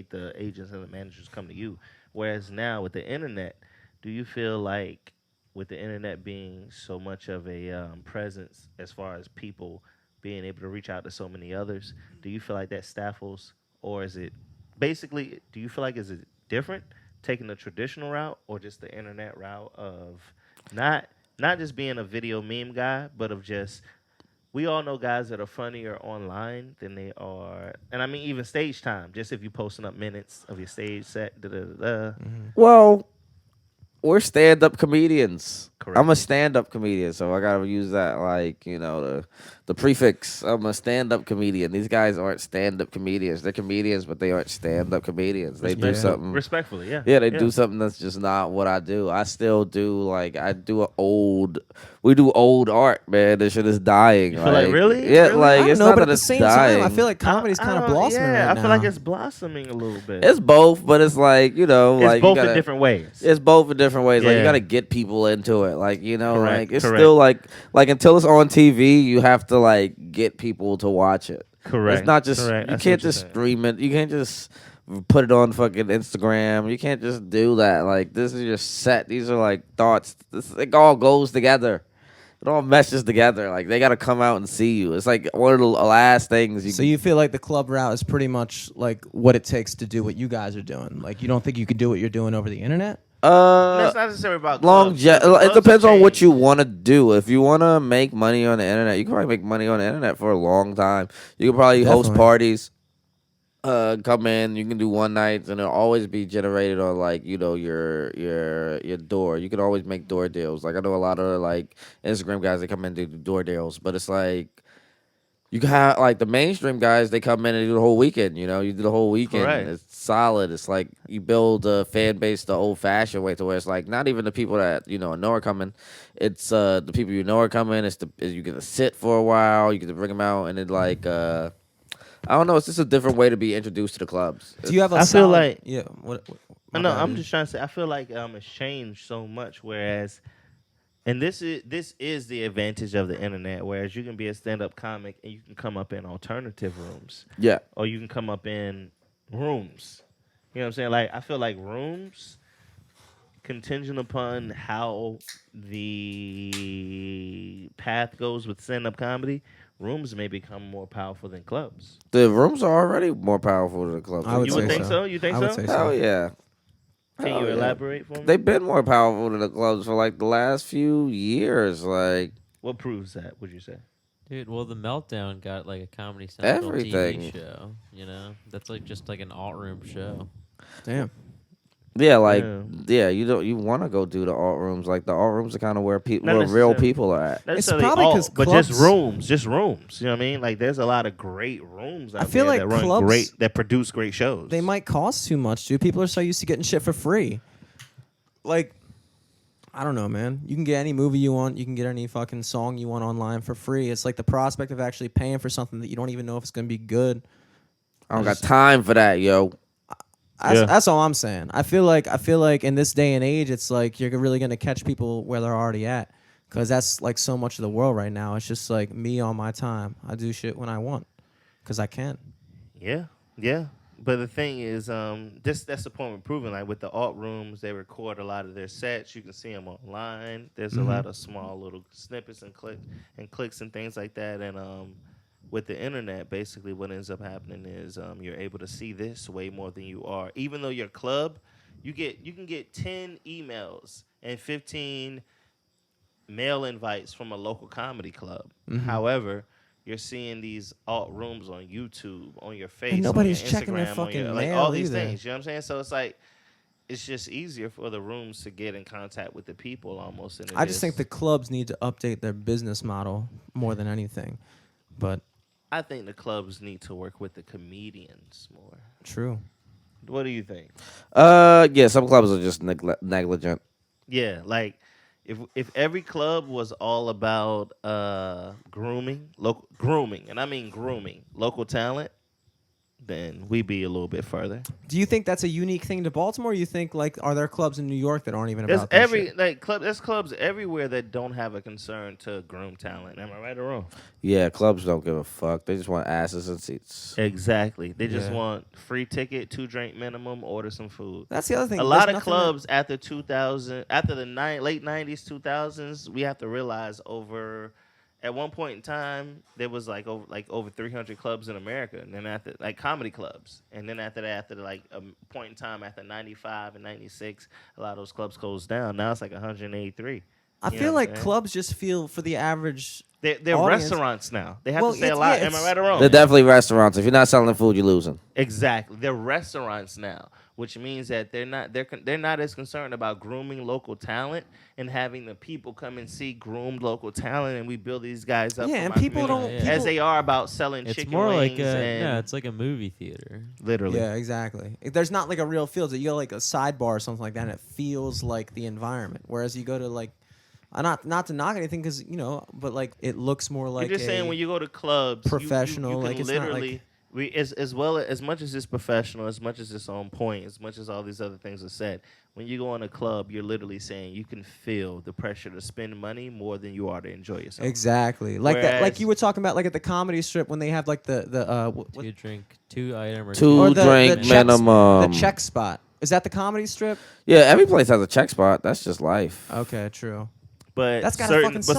S5: the agents and the managers come to you. Whereas now with the internet, do you feel like with the internet being so much of a presence as far as people being able to reach out to so many others, do you feel like that staffles, or is it basically? Do you feel like is it different taking the traditional route or just the internet route of not just being a video meme guy, but of just we all know guys that are funnier online than they are, and I mean even stage time. Just if you posting up minutes of your stage set, da da da. Da.
S1: Well, we're stand-up comedians.
S5: Correct.
S1: I'm a stand-up comedian, so I gotta use that like the prefix. I'm a stand-up comedian. These guys aren't stand-up comedians. They're comedians, but they aren't stand-up comedians. They do something.
S5: Respectfully, yeah.
S1: Yeah, they do something that's just not what I do. I still do we do old art, man. This shit is dying.
S5: You feel like, really?
S1: Yeah,
S5: Really?
S1: like
S3: I don't
S1: it's
S3: know,
S1: not
S3: but
S1: that
S3: at the
S1: it's
S3: same
S1: dying.
S3: time, I feel like comedy's kind of blossoming
S5: Yeah,
S3: right now.
S5: I feel like it's blossoming a little bit.
S1: it's both, but it's like
S5: It's
S1: like you
S5: both in
S1: gotta-
S5: different ways.
S1: It's both in different ways. Like you
S5: Yeah.
S1: gotta get people into it. Like
S5: Correct,
S1: like it's
S5: correct.
S1: still like until it's on TV, you have to like get people to watch it.
S5: Correct.
S1: It's not just
S5: Correct. I
S1: you
S5: see
S1: can't
S5: what you're
S1: just
S5: saying.
S1: stream it. You can't just put it on fucking Instagram. You can't just do that. Like this is your set. These are like thoughts. It all goes together. It all meshes together. Like they gotta come out and see you. It's like one of the last things you.
S3: So you feel like the club route is pretty much like what it takes to do what you guys are doing. Like you don't think you could do what you're doing over the internet?
S5: That's not necessarily about
S1: It
S5: clubs
S1: depends
S5: have
S1: on what
S5: changed.
S1: you want to do. If you want to make money on the internet, you can probably make money on the internet for a long time. You can probably host
S3: Definitely.
S1: parties. Come in. You can do one nights, and it'll always be generated on like your door. You can always make door deals. Like I know a lot of like Instagram guys that come in and do door deals, but it's like you can have like the mainstream guys. They come in and do the whole weekend. You do the whole weekend.
S5: Correct.
S1: It's solid. It's like you build a fan base the old fashioned way to where it's like not even the people that know are coming. It's the people are coming. You get to sit for a while. You get to bring them out, and it like I don't know. It's just a different way to be introduced to the clubs.
S3: Do you have a
S5: I feel
S3: solid-
S5: like-
S3: yeah. What
S5: No, I'm just trying to say. I feel like it's changed so much. Whereas, and this is the advantage of the internet. Whereas you can be a stand-up comic and you can come up in alternative rooms,
S1: Yeah.
S5: or you can come up in rooms. You know what I'm saying? Like I feel like rooms, contingent upon how the path goes with stand-up comedy, rooms may become more powerful than clubs.
S1: The rooms are already more powerful than the clubs.
S3: I would
S5: You
S3: say
S5: would think
S3: so.
S5: so? You think
S3: I would
S5: so?
S3: say so.
S1: Hell yeah.
S5: Can
S1: Hell
S5: you
S1: yeah.
S5: elaborate for me?
S1: They've been more powerful than the clubs for like the last few years. Like
S5: What proves that? Would you say?
S4: Dude, well, the Meltdown got like a Comedy Central
S1: Everything.
S4: TV show. That's like just like an alt room show.
S3: Damn.
S1: yeah, like
S5: Yeah.
S1: you want to go do the art rooms. Like the art rooms are kind of where people,
S5: Not
S1: where real
S5: necessarily.
S1: people are at.
S5: Not
S3: It's
S5: necessarily
S3: probably
S5: all,
S3: 'cause
S5: but just
S3: clubs-
S5: rooms. You know what I mean? Like there's a lot of great rooms out
S3: I feel
S5: there
S3: like
S5: that run
S3: clubs-
S5: great, that produce great shows.
S3: They might cost too much, dude. People are so used to getting shit for free. Like, I don't know, man. You can get any movie you want. You can get any fucking song you want online for free. It's like the prospect of actually paying for something that you don't even know if it's going to be good.
S1: I don't got time for that, yo.
S3: That's all I'm saying. I feel like in this day and age, it's like you're really gonna catch people where they're already at, because that's like so much of the world right now. It's just like me on my time. I do shit when I want, because I can.
S5: Yeah, yeah. But the thing is, that's the point we're proving. Like with the alt rooms, they record a lot of their sets. You can see them online. There's a lot of small little snippets and clicks and things like that. And with the internet, basically what ends up happening is you're able to see this way more than you are. Even though your club, you can get 10 emails and 15 mail invites from a local comedy club. However, you're seeing these alt rooms on YouTube, on your face,
S3: And nobody's
S5: on your
S3: checking their
S5: Instagram, on
S3: fucking
S5: your, like
S3: mail
S5: all these
S3: either.
S5: things. You know what I'm saying? So it's like it's just easier for the rooms to get in contact with the people almost.
S3: I just think the clubs need to update their business model more than anything. But
S5: I think the clubs need to work with the comedians more.
S3: true.
S5: What do you think?
S1: Yeah, some clubs are just negligent.
S5: Yeah, like if every club was all about grooming, and I mean grooming local talent, then we'd be a little bit further.
S3: Do you think that's a unique thing to Baltimore? Or you think like are there clubs in New York that aren't even
S5: There's
S3: about that shit?
S5: there's clubs everywhere that don't have a concern to groom talent. Am I right or wrong?
S1: Yeah, clubs don't give a fuck. They just want asses and seats.
S5: Exactly. They just
S3: Yeah.
S5: want free ticket, 2-drink minimum, order some food.
S3: That's the other thing.
S5: A
S3: There's
S5: lot of
S3: nothing
S5: clubs after the late 90s, 2000s, we have to realize at one point in time there was like over 300 clubs in America, and then after like comedy clubs, and then after that, after like a point in time after 95 and 96, a lot of those clubs closed down. Now it's like 183.
S3: I
S5: You know
S3: feel
S5: what I'm
S3: like
S5: saying?
S3: clubs just feel for the average.
S5: They're
S3: audience.
S5: restaurants now. They have
S3: Well,
S5: to say a
S3: it's-
S5: lot.
S3: yeah,
S5: Am I
S3: it's-
S5: right or wrong?
S1: They're definitely restaurants. If you're not selling food, you're losing.
S5: Exactly. They're restaurants now, which means that they're not as concerned about grooming local talent and having the people come and see groomed local talent, and we build these guys up.
S3: Yeah,
S5: for
S3: and
S5: my
S3: people
S5: community,
S4: don't- people-
S5: as they are about selling
S4: It's
S5: chicken
S4: more like
S5: wings and
S4: it's like a movie theater.
S5: literally.
S3: Yeah, exactly. There's not like a real feel. You go like a sidebar or something like that, and it feels like the environment. Whereas you go to like, not to knock anything, because but like it looks more like.
S5: You're just saying when you go to clubs,
S3: professional,
S5: you can
S3: like, it's not
S5: literally. As much as it's professional, as much as it's on point, as much as all these other things are said, when you go in a club, you're literally saying you can feel the pressure to spend money more than you are to enjoy yourself.
S3: Exactly, like that. Like
S5: Whereas-
S3: you were talking about, like at the comedy strip when they have like the
S4: Two item or
S1: Two
S3: the
S1: drink
S3: checks-
S1: minimum.
S3: the check spot. Is that the comedy strip?
S1: Yeah, every place has a check spot. That's just life.
S3: Okay, true.
S5: But
S3: That's gotta fucking suck.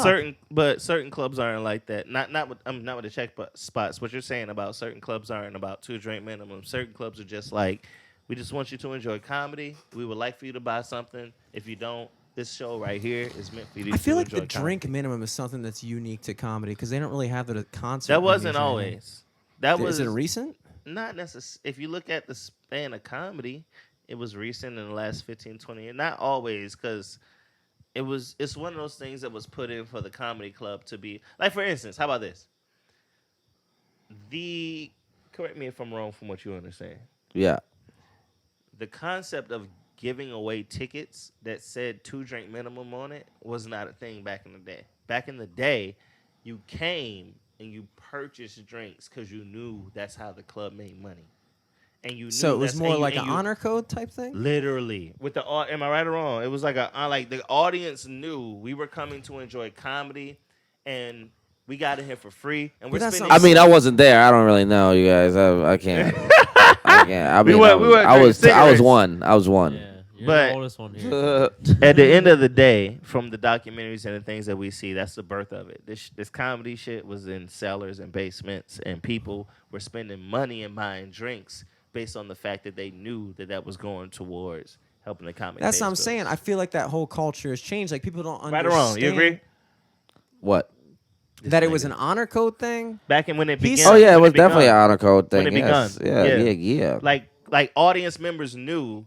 S5: certain clubs aren't like that. Not with the check spots. What you're saying about certain clubs aren't about 2-drink minimum. Certain clubs are just like, we just want you to enjoy comedy. We would like for you to buy something. If you don't, this show right here is meant for you to
S3: I feel like
S5: enjoy
S3: the
S5: comedy.
S3: drink minimum is something that's unique to comedy because they don't really have that at concert.
S5: That wasn't
S3: venues or anything.
S5: always. That was
S3: Is it recent?
S5: not necessary. If you look at the span of comedy, it was recent in the last 15, 20 years. Not always, because it's one of those things that was put in for the comedy club to be like, for instance, how about this? Correct me if I'm wrong from what you understand.
S1: Yeah.
S5: The concept of giving away tickets that said 2-drink minimum on it was not a thing back in the day. Back in the day, you came and you purchased drinks because you knew that's how the club made money. And you knew
S3: So it was
S5: that's-
S3: more
S5: and you-
S3: like
S5: and
S3: an
S5: you-
S3: honor code type thing.
S5: Literally, with the am I right or wrong? It was like like the audience knew we were coming to enjoy comedy, and we got in here for free, and we're
S3: But that's
S5: spending.
S1: I mean, I wasn't there. I don't really know, you guys. I can't. I can't. I mean,
S5: weren't
S1: I was
S5: drinking cigarettes.
S1: one. I was one.
S4: Yeah, you're
S5: But-
S4: the oldest one here.
S5: At the end of the day, from the documentaries and the things that we see, that's the birth of it. This comedy shit was in cellars and basements, and people were spending money and buying drinks based on the fact that they knew that was going towards helping the comedy.
S3: That's
S5: pay
S3: what I'm
S5: bills.
S3: saying. I feel like that whole culture has changed. Like people don't
S5: Right
S3: understand
S5: or wrong? You agree?
S1: What?
S3: that it was an honor code thing.
S5: Back in when it
S3: He's-
S5: began.
S1: Oh yeah, it
S5: when
S1: was definitely an
S5: begun.
S1: honor code thing.
S5: When it
S1: Yes.
S5: begun.
S1: Yeah,
S5: Yeah.
S1: yeah.
S5: Like audience members knew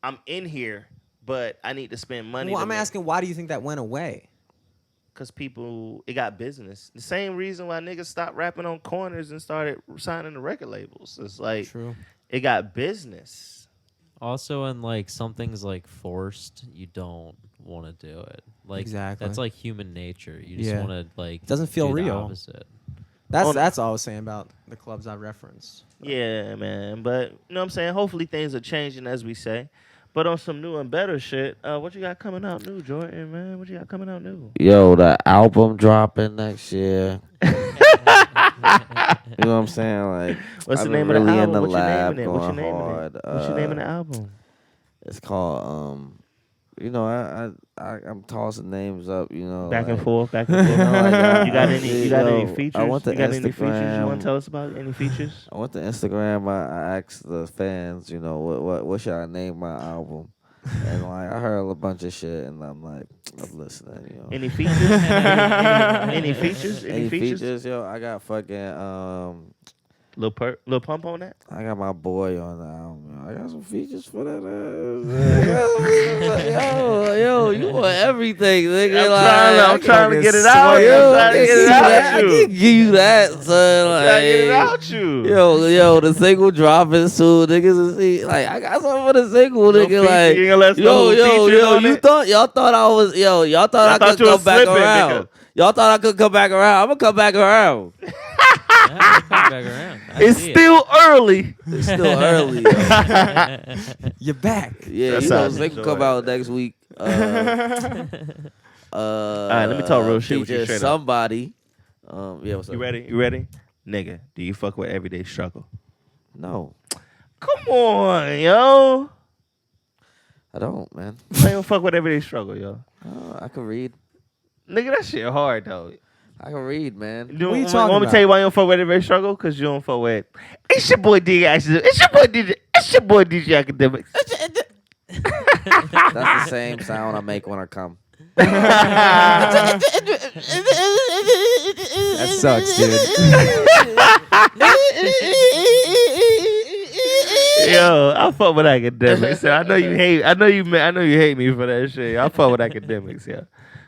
S5: I'm in here, but I need to spend money.
S3: Well, I'm asking, why do you think that went away?
S5: because it got business. The same reason why niggas stopped rapping on corners and started signing the record labels. It's like
S3: True.
S5: it got business.
S4: Also, when like something's like forced, you don't want to do it. Like
S3: Exactly.
S4: that's like human nature. You just
S3: Yeah.
S4: want to like
S3: Doesn't feel
S4: do the
S3: real.
S4: opposite.
S3: That's all I was saying about the clubs I referenced.
S5: Yeah, man. But you know what I'm saying? Hopefully things are changing as we say. But on some new and better shit, what you got coming out new, Jordan, man? What you got coming out new?
S1: Yo, the album dropping next year. You know what I'm saying? Like,
S5: What's
S1: I've
S5: the
S1: been
S5: name of the
S1: really in
S5: album?
S1: the
S5: What you
S1: lab
S5: naming it? What you
S1: going
S5: naming
S1: hard.
S5: it? What's your name of the album?
S1: It's called you know, I'm tossing names up, you know,
S5: Back and
S1: like,
S5: forth, back and
S1: you
S5: forth.
S1: know, like,
S5: You got any? You got any
S1: yo,
S5: features?
S1: I went to
S5: You got any features you want
S1: Instagram.
S5: to tell us about? Any features?
S1: I went to Instagram. I asked the fans, you know, what should I name my album? And like I heard a bunch of shit, and I'm like, I'm listening, you know.
S5: Any features? Any features?
S1: Any features, yo? I got fucking
S5: Little pump on that?
S1: I got my boy on the album. Yo. I got some features for that. Yo, you want everything, nigga?
S5: I'm trying to get it out.
S1: I
S5: I'm trying to
S1: can
S5: get it
S1: give you
S5: out
S1: that. I
S5: you.
S1: can give you that, son.
S5: I'm trying to get it
S1: Like,
S5: out you.
S1: yo, the single dropping soon, niggas. Is see, like, I got something for the single,
S5: No
S1: nigga.
S5: feature,
S1: Like,
S5: you ain't gonna let us know who featured on it?
S1: y'all thought I was, y'all thought I could
S5: you was
S1: come back
S5: slipping,
S1: around.
S5: nigga.
S1: Y'all thought I could come back around. I'm gonna come back around.
S4: Yeah, come back around. I
S5: It's
S4: see it.
S5: still early.
S1: It's still early. Yo.
S3: You're back.
S1: Yeah,
S5: That's
S1: you know,
S5: how
S1: single
S5: I
S1: come
S5: enjoy
S1: out next week.
S5: All right, let me talk real shit with you
S1: feature
S5: straight up.
S1: somebody. Yeah, what's up?
S5: You ready? You ready? Nigga, do you fuck with everyday struggle?
S1: No,
S5: Come on, yo.
S1: I don't, man.
S5: I don't fuck with everyday struggle, yo.
S1: I can read.
S5: Nigga, that shit hard, though.
S1: I can read, man.
S5: You
S3: What you
S5: want
S3: talking
S5: me to
S3: about?
S5: tell you why you don't fuck with everyday struggle? Because you don't fuck with. It's your boy DJ Action. It's your boy DJ. It's your boy DJ Academics.
S1: That's the same sound I make when I come.
S3: That sucks, dude.
S5: Yo, I fuck with academics. So I know you hate. I know you hate me for that shit. I fuck with academics. Yeah.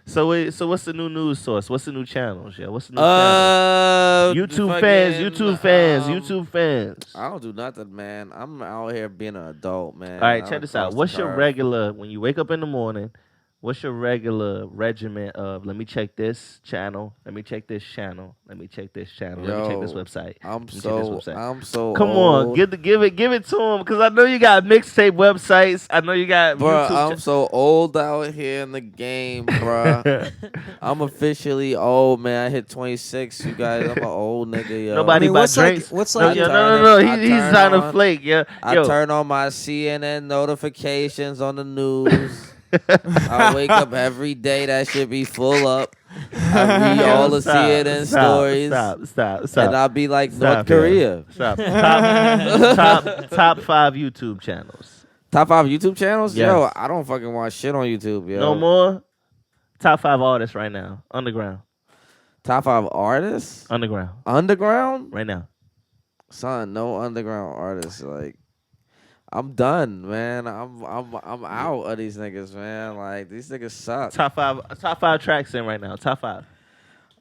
S5: So what's the new news source? What's the new channels? Yeah. What's the new channel? YouTube fans. YouTube fans.
S1: I don't do nothing, man. I'm out here being an adult, man.
S5: All right,
S1: I
S5: check
S1: done
S5: this out.
S1: crossed
S5: What's
S1: the
S5: your
S1: curve.
S5: regular when you wake up in the morning? What's your regular regimen of? Let me check this channel. Let me check this channel. Let me check this channel. Let me check this
S1: Yo,
S5: website.
S1: I'm
S5: Let me check this
S1: so
S5: website.
S1: I'm so
S5: Come
S1: old.
S5: on, give it to him because I know you got mixtape websites. I know you got
S1: Bruh,
S5: YouTube.
S1: I'm so old out here in the game, bruh. I'm officially old, man. I hit 26. You guys, I'm an old nigga, yo.
S5: Nobody
S3: I mean,
S5: buy
S3: what's like-
S5: drinks.
S3: what's
S5: No,
S3: like-
S5: yo,
S1: I
S5: no.
S1: turn
S5: He's
S1: on-
S5: trying to flake, yeah.
S1: I
S5: Yo,
S1: turn on my CNN notifications on the news. I wake up every day. That shit be full up. I read all the CNN stories.
S5: Stop.
S1: And I'll be like
S5: Stop,
S1: North Korea.
S5: yo. Stop. Top 5 YouTube channels.
S1: Top 5 YouTube channels?
S5: Yes.
S1: Yo, I don't fucking watch shit on YouTube, yo.
S5: No more. Top 5 artists right now. Underground.
S1: Top 5 artists? Underground?
S5: Right now.
S1: Son, no underground artists. Like, I'm done, man. I'm out of these niggas, man. Like, these niggas suck.
S5: Top five tracks in right now. Top 5.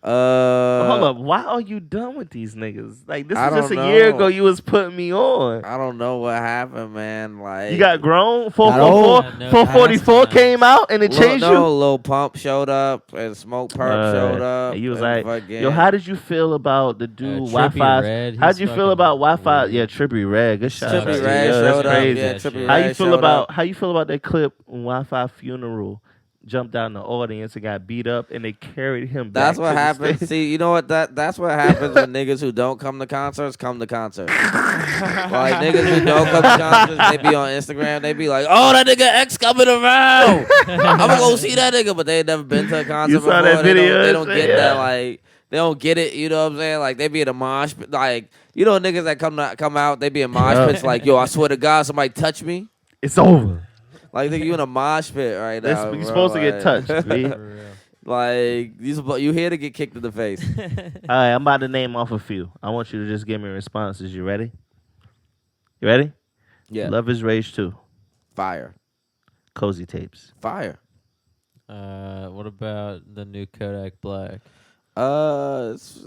S1: Uh,
S5: Hold up. Why are you done with these niggas? Like, this
S1: I
S5: was just a
S1: don't
S5: year
S1: know.
S5: ago you was putting me on.
S1: I don't know what happened, man. Like,
S5: You got grown.
S3: old.
S5: 444
S4: No,
S5: 444
S4: that's
S5: came out and it changed you.
S1: Lil Pump showed up and Smoke Perp showed up.
S5: And you was
S1: and
S5: like,
S1: fucking-
S5: yo, how did you feel about the dude
S4: Trippie
S5: Wi-Fi?
S4: Red,
S5: How'd
S4: he's
S5: you feel
S4: fucking
S5: about Wi-Fi?
S4: weird.
S5: Yeah, Trippie Red. Good shot.
S1: Trippie
S5: out.
S1: Red
S5: Yeah, that's
S1: showed up.
S5: crazy.
S1: Yeah,
S4: That
S1: Trippie
S4: shit.
S5: How you
S1: Red
S5: feel
S1: showed
S5: about
S1: up.
S5: how you feel about that clip when Wi-Fi funeral jumped out in the audience and got beat up and they carried him back?
S1: That's what
S5: to the
S1: happens.
S5: stage?
S1: See, you know what? That's what happens when niggas who don't come to concerts come to concerts. Like niggas who don't come to concerts, they be on Instagram. They be like, "Oh, that nigga X coming around. I'm gonna go see that nigga," but they ain't never been to a concert
S5: You
S1: before.
S5: saw that video
S1: They
S5: and
S1: don't
S5: shit,
S1: get
S5: yeah.
S1: that. Like they don't get it. You know what I'm saying? Like they be in a mosh pit. Like you know niggas that come out. They be in mosh
S5: Yeah.
S1: pits. Like yo, I swear to God, somebody touch me.
S5: It's over.
S1: Like nigga, you in a mosh pit right
S5: This,
S1: now.
S5: you're
S1: bro.
S5: supposed to get
S1: Like-
S5: touched, B.
S4: For real.
S1: Like you here to get kicked in the face.
S5: All right, I'm about to name off a few. I want you to just give me responses. You ready? You ready?
S1: Yeah,
S5: Love is Rage 2.
S1: fire,
S5: Cozy Tapes.
S1: fire.
S4: What about the new Kodak Black?
S1: Uh, it's,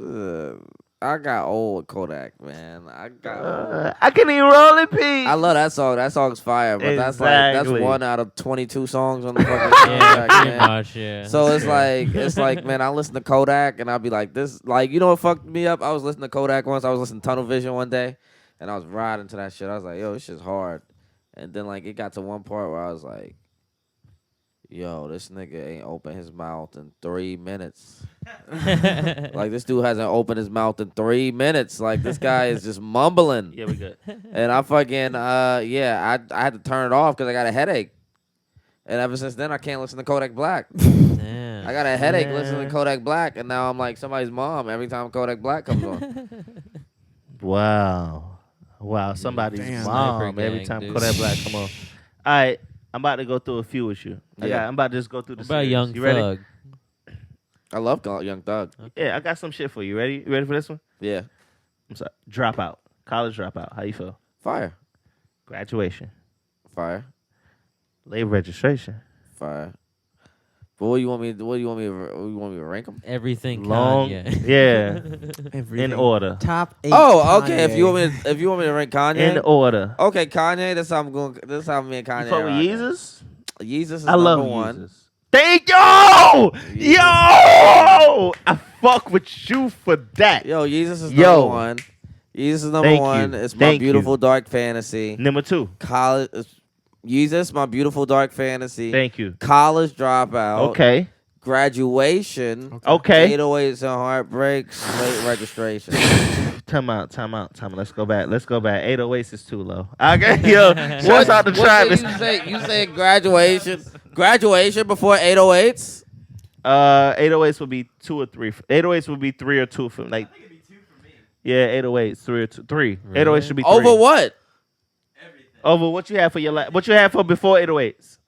S1: I got old with Kodak, man. I got old.
S2: I can even roll in peace.
S1: I love that song. That song's fire, but that's
S5: Exactly.
S1: one out of 22 songs on the fucking
S4: Yeah,
S1: soundtrack,
S4: pretty
S1: man.
S4: much. Yeah.
S1: So
S4: That's
S1: it's like, man, I listen to Kodak and I'll be like, this, like, you know what fucked me up? I was listening to Kodak once. I was listening to Tunnel Vision one day, and I was riding to that shit. I was like, yo, this shit's hard. And then like it got to one part where I was like, yo, this nigga ain't opened his mouth in 3 minutes. Like this dude hasn't opened his mouth in 3 minutes. Like this guy is just mumbling.
S5: Yeah, we good.
S1: And I fucking I had to turn it off because I got a headache. And ever since then I can't listen to Kodak Black.
S4: Damn.
S1: I got a headache listening to Kodak Black, and now I'm like somebody's mom every time Kodak Black comes on.
S5: Wow, somebody's
S3: Damn.
S5: mom
S4: Sniper
S5: every
S4: gang,
S5: time
S4: dude.
S5: Kodak Black come on. All right, I'm about to go through a few with you.
S1: Yeah.
S5: I'm about to just go through the
S4: What about
S5: series.
S4: Young
S5: You ready?
S4: Thug?
S1: I love Young Thug.
S5: Yeah, I got some shit for you. Ready? You ready for this one?
S1: Yeah,
S5: I'm sorry. Dropout. College dropout. How you feel?
S1: fire,
S5: Graduation.
S1: fire,
S5: Late registration.
S1: fire. But what do you want me? What do you want me? What do you want me to rank them?
S4: Everything
S5: Long.
S4: Kanye.
S5: Yeah.
S3: Everything.
S5: In order.
S3: Top 8.
S1: Oh, okay. If
S3: Kanye.
S1: you want me to rank Kanye,
S5: In order.
S1: okay, Kanye. That's how I'm going. That's how me and Kanye.
S5: You fuck with
S1: are.
S5: Yeezus?
S1: Yeezus is
S5: I love
S1: number one.
S5: Yeezus. Thank you! Yo! I fuck with you for that.
S1: Yo, Yeezus is
S5: Yo.
S1: number one. Yeezus is number
S5: Thank you.
S1: one. It's my
S5: Thank
S1: beautiful
S5: you.
S1: dark fantasy.
S5: Number 2.
S1: College. Yeezus, my beautiful dark fantasy.
S5: Thank you.
S1: College dropout.
S5: Okay.
S1: Graduation.
S5: Okay.
S1: 808s and heartbreaks. Late registration.
S5: Time out. Let's go back. 808s is too low. Okay, yo. What's out the Travis?
S1: You say graduation. Graduation before 808s?
S5: 808s would be 2 or 3. 808s would be 3 or 2 for like. Yeah, 808s 3 or 2. 3.
S4: Really?
S5: 808s should be 3.
S1: Over what?
S5: Over what you had for your what you had for before 808s?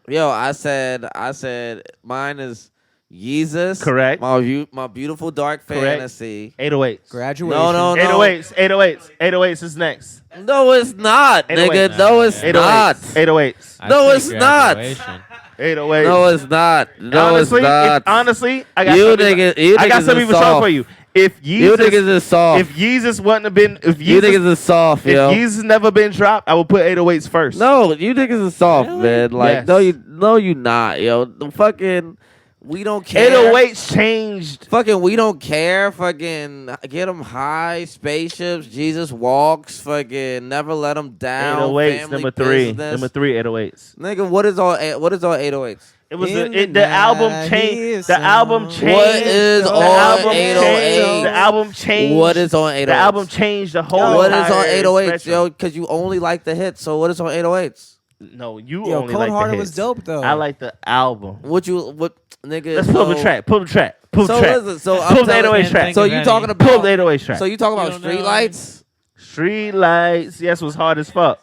S1: Yo, I said mine is Yeezus.
S5: Correct.
S1: My beautiful dark
S5: Correct.
S1: fantasy.
S5: 808s.
S3: Graduation.
S1: No.
S5: 808s is next.
S1: No, it's not,
S5: 808s.
S1: nigga. No, it's
S5: 808s.
S1: not.
S5: 808s.
S4: I
S1: No,
S4: say
S1: it's not.
S4: graduation.
S5: 808s.
S1: No, it's not. No,
S5: honestly,
S1: it's not.
S5: honestly, I got
S1: You
S5: something.
S1: niggas- you
S5: I got
S1: niggas
S5: something
S1: is
S5: even song
S1: soft.
S5: for you. If
S1: You niggas
S5: Yeezus,
S1: is soft.
S5: if Yeezus wouldn't have been, if
S1: You niggas
S5: Yeezus,
S1: is soft,
S5: if
S1: yo.
S5: Yeezus never been dropped, I would put 808s first.
S1: No, you niggas is soft,
S4: Really?
S1: man. Like,
S5: Yes.
S1: no, you not, yo. The fucking, we don't care.
S5: 808s changed.
S1: Fucking, we don't care. Fucking, get them high. Spaceships. Jesus walks. Fucking, never let them down.
S5: 808s
S1: Family
S5: number 3.
S1: business.
S5: Number 3 808s.
S1: Nigga, what is all 808s?
S5: It was
S3: In
S5: the
S3: the
S5: album
S3: night
S5: changed.
S3: he
S5: The album
S3: is
S5: changed.
S1: What is
S5: the
S1: on
S5: album
S1: 808s?
S5: changed. The album changed.
S1: What is on 808s?
S5: The album changed the whole.
S1: What is on
S5: entire
S1: 808s,
S5: spectrum.
S1: yo? Because you only like the hits. So what is on 808s?
S5: No, you
S3: Yo,
S5: only
S3: Cold
S5: like the
S3: Hearted
S5: hits.
S3: was dope though.
S5: I like the album.
S1: What nigga?
S5: Let's pull the track. Pull the track. Pull the
S1: So
S5: track.
S1: listen. So
S5: Pull
S1: I'm
S5: the
S1: telling
S5: 808
S1: you.
S5: track.
S1: So
S4: Think
S1: you
S4: of
S1: talking
S4: any.
S5: Pull
S1: about?
S5: the 808 track.
S1: So you talking
S4: You
S1: about
S4: don't know
S1: streetlights?
S5: Street Lights. Yes, was hard as fuck.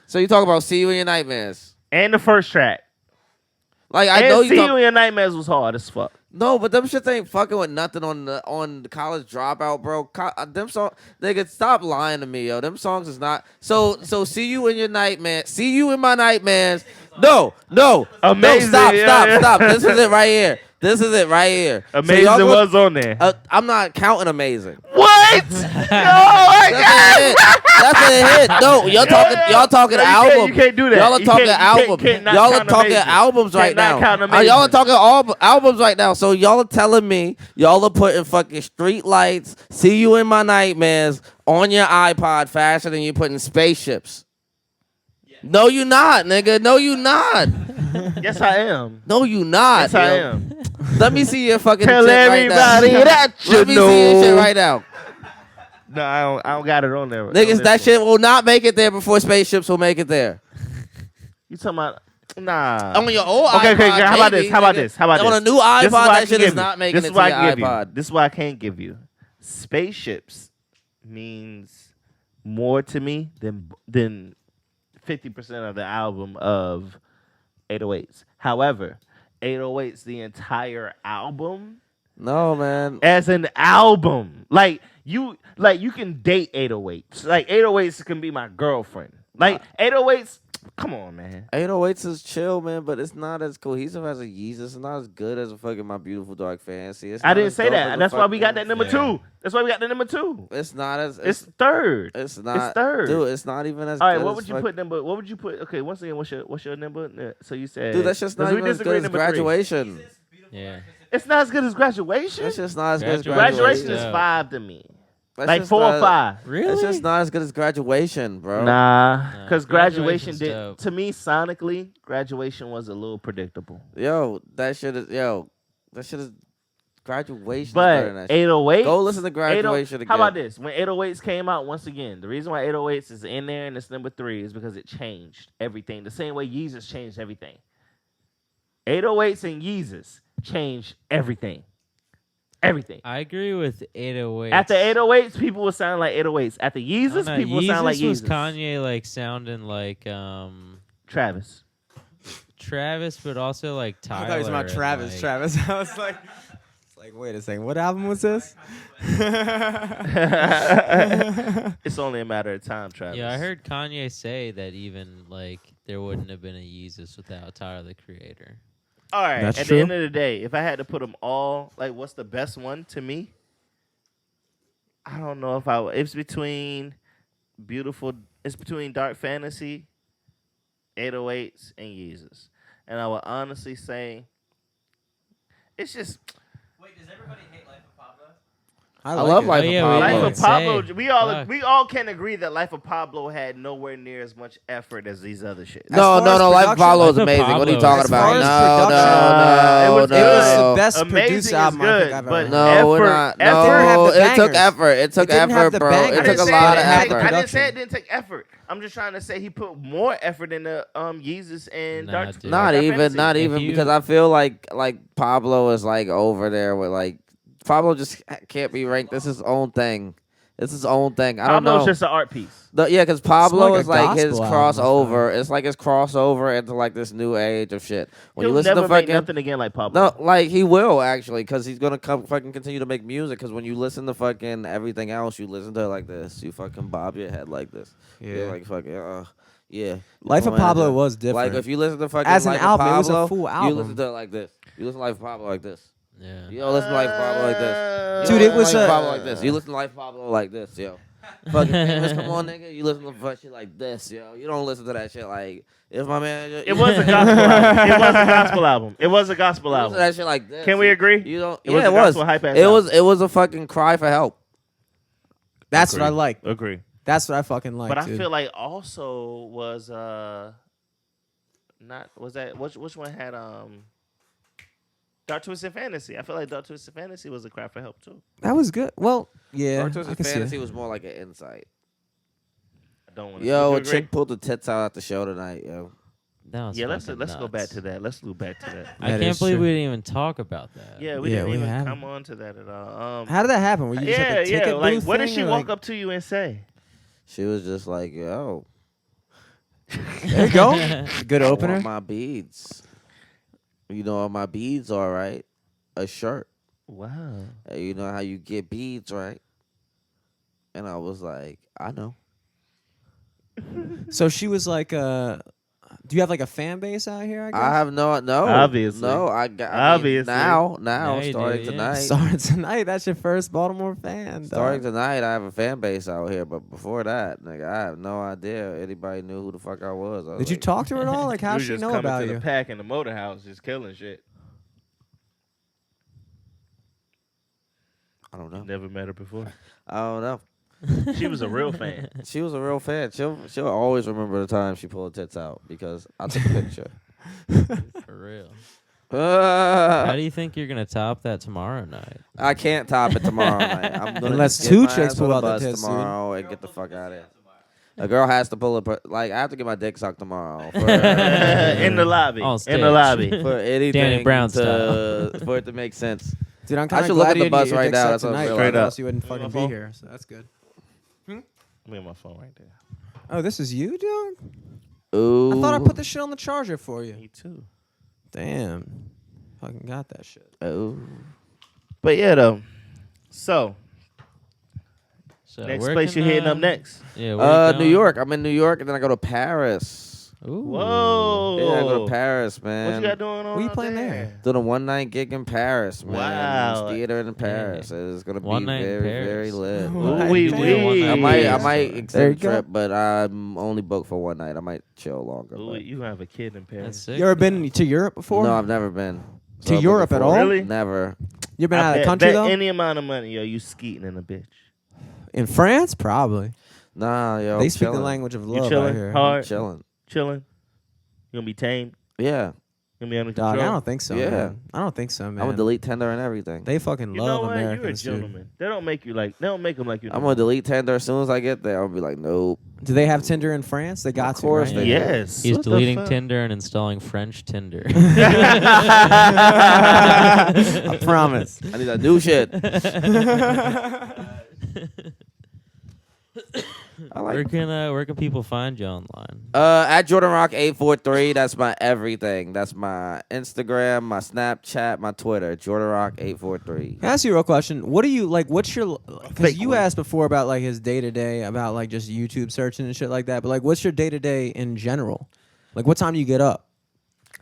S1: So you talking about See You in Your Nightmares?
S5: And the first track.
S1: Like I
S5: And
S1: know
S5: See
S1: you.
S5: You in Your Nightmares was hard as fuck.
S1: No, but them shits ain't fucking with nothing on the college dropout, bro. Them songs, nigga, stop lying to me, yo. Them songs is not. So See You in Your Nightmares. See You in My Nightmares. No.
S5: Amazing,
S1: No,
S5: yeah.
S1: stop. This is it right here.
S5: Amazing
S1: y'all go-
S5: was on there.
S1: I'm not counting Amazing.
S5: What? Yo, I
S1: That's a hit. No, y'all talking
S5: No,
S1: album.
S5: you can't do that.
S1: Y'all are
S5: You
S1: talking
S5: can't-
S1: album.
S5: can't not
S1: Y'all are
S5: count
S1: talking
S5: Amazing.
S1: albums right
S5: Can't not
S1: now.
S5: count Amazing.
S1: Y'all are talking albums right now. So y'all are telling me y'all are putting fucking Street Lights, See You in My Nightmares on your iPod faster than you're putting Spaceships. No, you not, nigga. No, you not.
S5: Yes, I am.
S1: No, you not.
S5: Yes, I
S1: yo.
S5: am.
S1: Let me see your fucking
S5: Tell
S1: shit right now.
S5: everybody that you
S1: Let me see your shit
S5: know.
S1: right now.
S5: No, I don't got it on there.
S1: Niggas, that shit will not make it there before Spaceships will make it there.
S5: You talking about? Nah.
S1: On your old
S5: Okay,
S1: iPod,
S5: how about
S1: maybe,
S5: this? How about
S1: nigga.
S5: this? How about
S1: On
S5: this?
S1: a new
S5: This
S1: iPod,
S5: is what I
S1: that
S5: can
S1: shit
S5: give
S1: is
S5: you.
S1: not making
S5: This
S1: it
S5: is
S1: to
S5: what
S1: your
S5: I can give you.
S1: iPod.
S5: This is what I can't give you. Spaceships means more to me than 50% of the album of 808s. However, 808s the entire album
S1: No, man.
S5: as an album. Like you can date 808s. Like 808s can be my girlfriend. Like 808s Come on, man.
S1: 808s is chill, man, but it's not as cohesive as a Yeezus. It's not as good as a fucking My Beautiful Dark Fantasy. It's
S5: I
S1: not
S5: didn't
S1: as
S5: say
S1: dope
S5: that.
S1: as a
S5: That's why we got
S1: fucking-
S5: that number
S4: Yeah.
S5: 2. That's why we got the number 2.
S1: It's not as.
S5: It's third.
S1: It's not.
S5: It's third.
S1: Dude, it's not even as
S5: All right,
S1: good
S5: what
S1: as
S5: would you
S1: fuck-
S5: put number? What would you put? Okay, once again, what's your number? So you said,
S1: Dude, that's just not
S5: we
S1: even as
S5: disagree,
S1: good as
S5: number 3.
S1: Graduation.
S4: Yeah.
S5: It's not as good as Graduation.
S1: That's just not as good as
S4: Graduation
S5: Graduation
S1: Graduation.
S5: is
S4: dope.
S5: 5 to me.
S1: That's
S5: Like
S1: just
S5: 4 or
S1: not-
S5: 5.
S4: Really?
S1: It's just not as good as Graduation, bro.
S5: Nah, because Graduation
S4: Graduation's
S5: did
S4: dope.
S5: to me sonically. Graduation was a little predictable.
S1: Yo, that shit is Graduation. Is better than
S5: But
S1: that shit.
S5: 808.
S1: Go listen to Graduation again.
S5: How about this? When 808s came out, once again, the reason why 808s is in there and it's number 3 is because it changed everything. The same way Yeezus changed everything. 808s and Yeezus changed everything. Everything.
S4: I agree with 808.
S5: At the 808s, people would sound like 808s. At the Yeezus, people would sound like
S4: was
S5: Yeezus.
S4: Kanye like sounding like
S5: Travis.
S4: Travis, but also like
S3: I
S4: Tyler.
S3: thought he was about
S4: and,
S3: Travis.
S4: like-
S3: Travis. I was like, wait a second. What album was this?
S5: It's only a matter of time, Travis.
S4: Yeah, I heard Kanye say that even like there wouldn't have been a Yeezus without Tyler the Creator.
S5: All right.
S3: That's
S5: at
S3: true.
S5: the end of the day, if I had to put them all, like, what's the best one to me? I don't know if I would. It's between Dark Fantasy, 808s, and Yeezus. And I would honestly say, it's just
S2: Wait, does everybody hate Life of Pablo?
S3: I
S1: love
S3: it.
S1: Life
S4: Oh,
S1: of
S4: yeah,
S1: Pablo.
S4: we
S5: Life
S4: didn't
S5: of Pablo.
S4: say.
S5: We
S4: Fuck.
S5: all can agree that Life of Pablo had nowhere near as much effort as these other shit.
S3: As
S1: No,
S3: far as
S1: Life of
S3: production,
S1: Pablo is
S4: Life of
S1: amazing. What are you
S4: Pablo
S1: talking
S4: is-
S3: As far
S1: about?
S3: as production,
S5: it was
S1: No,
S5: good.
S3: It was the best
S5: Amazing
S3: produced
S5: is
S3: album I
S5: good,
S3: think I've
S5: but
S3: ever
S1: No,
S3: heard.
S1: we're
S5: effort-
S1: not.
S5: effort-
S1: No,
S3: Didn't have the
S1: it took
S3: bangers.
S1: effort. It took
S3: didn't have
S1: effort,
S3: the
S1: bro.
S3: bangers.
S1: It
S5: I
S1: took
S5: didn't
S1: a
S5: say
S1: lot
S5: it
S1: of
S5: didn't take-
S1: effort.
S5: I didn't
S3: Production.
S5: say it didn't take effort. I'm just trying to say he put more effort into Yeezus and
S4: Nah,
S5: Dark.
S4: dude.
S1: Not
S5: Dark
S1: even,
S5: Fantasy.
S1: not
S4: If
S1: even,
S4: you-
S1: because I feel like Pablo is like over there with like Pablo just can't be ranked. This is his own thing. It's his own thing. I don't
S5: Pablo's
S1: know.
S5: just an art piece.
S1: Yeah, because Pablo
S3: like a
S1: is like his
S3: gospel album, I feel
S1: crossover. It's like his crossover into like this new age of shit. When
S5: He'll
S1: you listen
S5: never
S1: to
S5: make
S1: fucking
S5: nothing again like Pablo.
S1: no, like he will actually, because he's gonna come fucking continue to make music. Because when you listen to fucking everything else, you listen to it like this. You fucking bob your head like this. You're
S3: Yeah.
S1: like fucking yeah.
S3: Life of
S1: Come on,
S3: Pablo
S1: man.
S3: was different.
S1: Like if you listen to fucking
S3: As an
S1: Life
S3: album,
S1: of
S3: it was a
S1: Pablo,
S3: full
S1: you
S3: album.
S1: listen to it like this. You listen to Life of Pablo like this.
S4: Yeah.
S1: You don't listen to Life of Pablo like this.
S3: Dude,
S1: You
S3: it
S1: don't
S3: was
S1: listen to
S3: a-
S1: Life of Pablo like this. You listen to Life of Pablo like this, yo. Fucking famous, come on, nigga. You listen to fuck shit like this, yo. You don't listen to that shit like if my man.
S5: It was a gospel album. It was a gospel album. It was a gospel
S1: You listen
S5: album.
S1: to that shit like this.
S5: Can we agree?
S1: You don't.
S5: It was
S1: yeah,
S5: a
S1: it was.
S5: gospel hype-ass
S1: It was.
S5: album.
S1: It was a fucking cry for help.
S3: That's what I like.
S5: Agree.
S3: That's what I fucking like.
S5: But I
S3: dude.
S5: feel like also was not was that which one had Dark Twisted Fantasy. I feel like Dark Twisted Fantasy was a cry for help too.
S3: that was good. Well, yeah,
S1: Dark
S3: I
S1: Twisted
S3: can see
S1: Fantasy
S3: it.
S1: was more like an insight.
S5: I don't want to.
S1: Yo, a chick pulled the tits out at the show tonight, yo.
S4: That was
S5: Yeah, let's
S4: fucking
S5: go back
S4: nuts.
S5: to that. Let's loop back to that.
S4: I
S3: That
S4: can't
S3: is
S4: believe
S3: true.
S4: we didn't even talk about that.
S5: Yeah, we
S3: Yeah,
S5: didn't
S3: we
S5: even
S3: haven't.
S5: come on to that at all.
S3: How did that happen? Were you just at the ticket
S5: Like,
S3: booth
S5: what did
S3: thing,
S5: she
S3: or,
S5: walk
S3: like-
S5: up to you and say?
S1: She was just like, yo,
S3: There you go. Good
S1: I
S3: opener.
S1: want my beads. You know what my beads are, right? A shirt.
S5: Wow.
S1: Hey, you know how you get beads, right? And I was like, I know.
S3: So she was like, do you have like a fan base out here? I guess.
S1: I have no.
S5: Obviously.
S1: No, I got.
S5: Obviously.
S1: Now,
S4: Now you
S1: starting
S4: do, yeah.
S1: tonight.
S3: Starting tonight. That's your first Baltimore fan.
S1: Starting
S3: dog.
S1: tonight, I have a fan base out here. But before that, nigga, I have no idea anybody knew who the fuck I was. I was
S3: Did you
S1: like,
S3: talk to her at all? Like, how
S5: You
S3: she
S5: just
S3: know
S5: coming
S3: about
S5: to
S3: you?
S5: the pack in the motor house, just killing shit.
S1: I don't know.
S5: Never met her before.
S1: I don't know.
S5: She was a real fan.
S1: She was a real fan. She'll always remember the time she pulled her tits out because I took a picture.
S4: For real. How
S1: I
S4: do you think you're gonna top that tomorrow night?
S1: can't top it tomorrow night. I'm gonna
S3: Unless
S1: get
S3: two
S1: my
S3: chicks
S1: ass
S3: pull
S1: on
S3: out
S1: the
S3: their
S1: bus
S3: tits, dude.
S1: tomorrow and get the fuck out of here. A girl has to pull a like. I have to get my dick sucked tomorrow for,
S5: In the lobby.
S4: On
S5: In
S4: stage.
S5: the lobby.
S1: for anything
S4: Brown
S1: for it to make sense.
S3: Dude, I'm
S1: I
S3: kind
S1: should
S3: of
S1: look
S3: glad
S1: at the
S3: you
S1: bus
S3: your
S1: right
S3: dick
S1: now,
S3: sucked
S1: that's what I'm
S3: tonight,
S1: realizing.
S3: or else you wouldn't
S5: You want
S3: fucking
S5: my phone?
S3: be here. So that's good.
S5: Me and my phone right there.
S3: Oh, this is you, dude?
S1: Ooh.
S3: I thought I put this shit on the charger for you.
S5: Me too.
S3: Damn. Fucking got that shit.
S1: Ooh.
S5: But yeah, though. So,
S4: So
S5: next
S4: where
S5: place
S4: can,
S5: you're hitting up next.
S4: Yeah. where you
S1: New
S4: going?
S1: York. I'm in New York, and then I go to Paris.
S4: Ooh.
S5: Whoa.
S1: Yeah, I go to Paris, man.
S5: What you got going on?
S3: What you
S5: out
S3: playing
S5: there?
S3: there?
S1: Doing a one-night gig in Paris, man.
S5: Wow.
S1: It's theater in Paris. It's gonna be
S4: One night in
S1: very, very
S4: Paris.
S1: lit.
S3: Ooh,
S5: Wee
S4: You can do a one
S5: wee.
S4: night
S1: I might
S4: Paris tour.
S3: There you
S1: extend the
S3: go.
S1: trip, but I'm only booked for one night. I might chill longer.
S5: Ooh,
S1: but-
S5: you gonna have a kid in
S4: That's
S5: Paris.
S4: sick.
S3: You ever been to Europe before?
S1: No, I've never been.
S3: To
S1: I'm looking
S3: Europe at
S1: forward-
S3: all?
S5: Really?
S1: Never.
S3: You been
S5: I
S3: out of the
S5: bet-
S3: country
S5: bet
S3: though?
S5: any amount of money, yo, you skeeting in a bitch.
S3: In France, probably.
S1: Nah, yo.
S3: They
S1: I'm
S3: speak the
S1: chilling.
S3: language of
S5: You
S3: love out
S5: chilling
S3: here.
S1: I'm
S5: hard,
S1: chilling.
S5: chilling. You gonna be tamed.
S1: Yeah.
S5: You gonna be under
S3: Dog,
S5: control.
S3: I don't think so.
S1: Yeah.
S3: Man. I don't think so, man.
S1: I'm gonna delete Tinder and everything.
S3: They fucking
S5: You know
S3: love
S5: what? You're a
S3: Americans, dude.
S5: gentleman. They don't make you like. They don't make them like you.
S1: I'm gonna delete Tinder as soon as I get there. I'm gonna be like, nope.
S3: Do they have Tinder in France? They got
S1: Of
S3: to,
S1: course
S3: right?
S1: they do.
S5: Yes.
S4: He's
S5: What the
S4: deleting
S5: fuck?
S4: Tinder and installing French Tinder.
S3: I promise.
S1: I need that new shit. I like
S4: where can people find you online?
S1: at Jordan Rock 843. That's my everything. That's my Instagram, my Snapchat, my Twitter. Jordan Rock 843.
S3: Can I ask you a real question? What do you like? What's your? Because
S5: Fake
S3: you
S5: one.
S3: asked before about like his day to day, about like just YouTube searching and shit like that. But like, what's your day to day in general? Like, what time do you get up?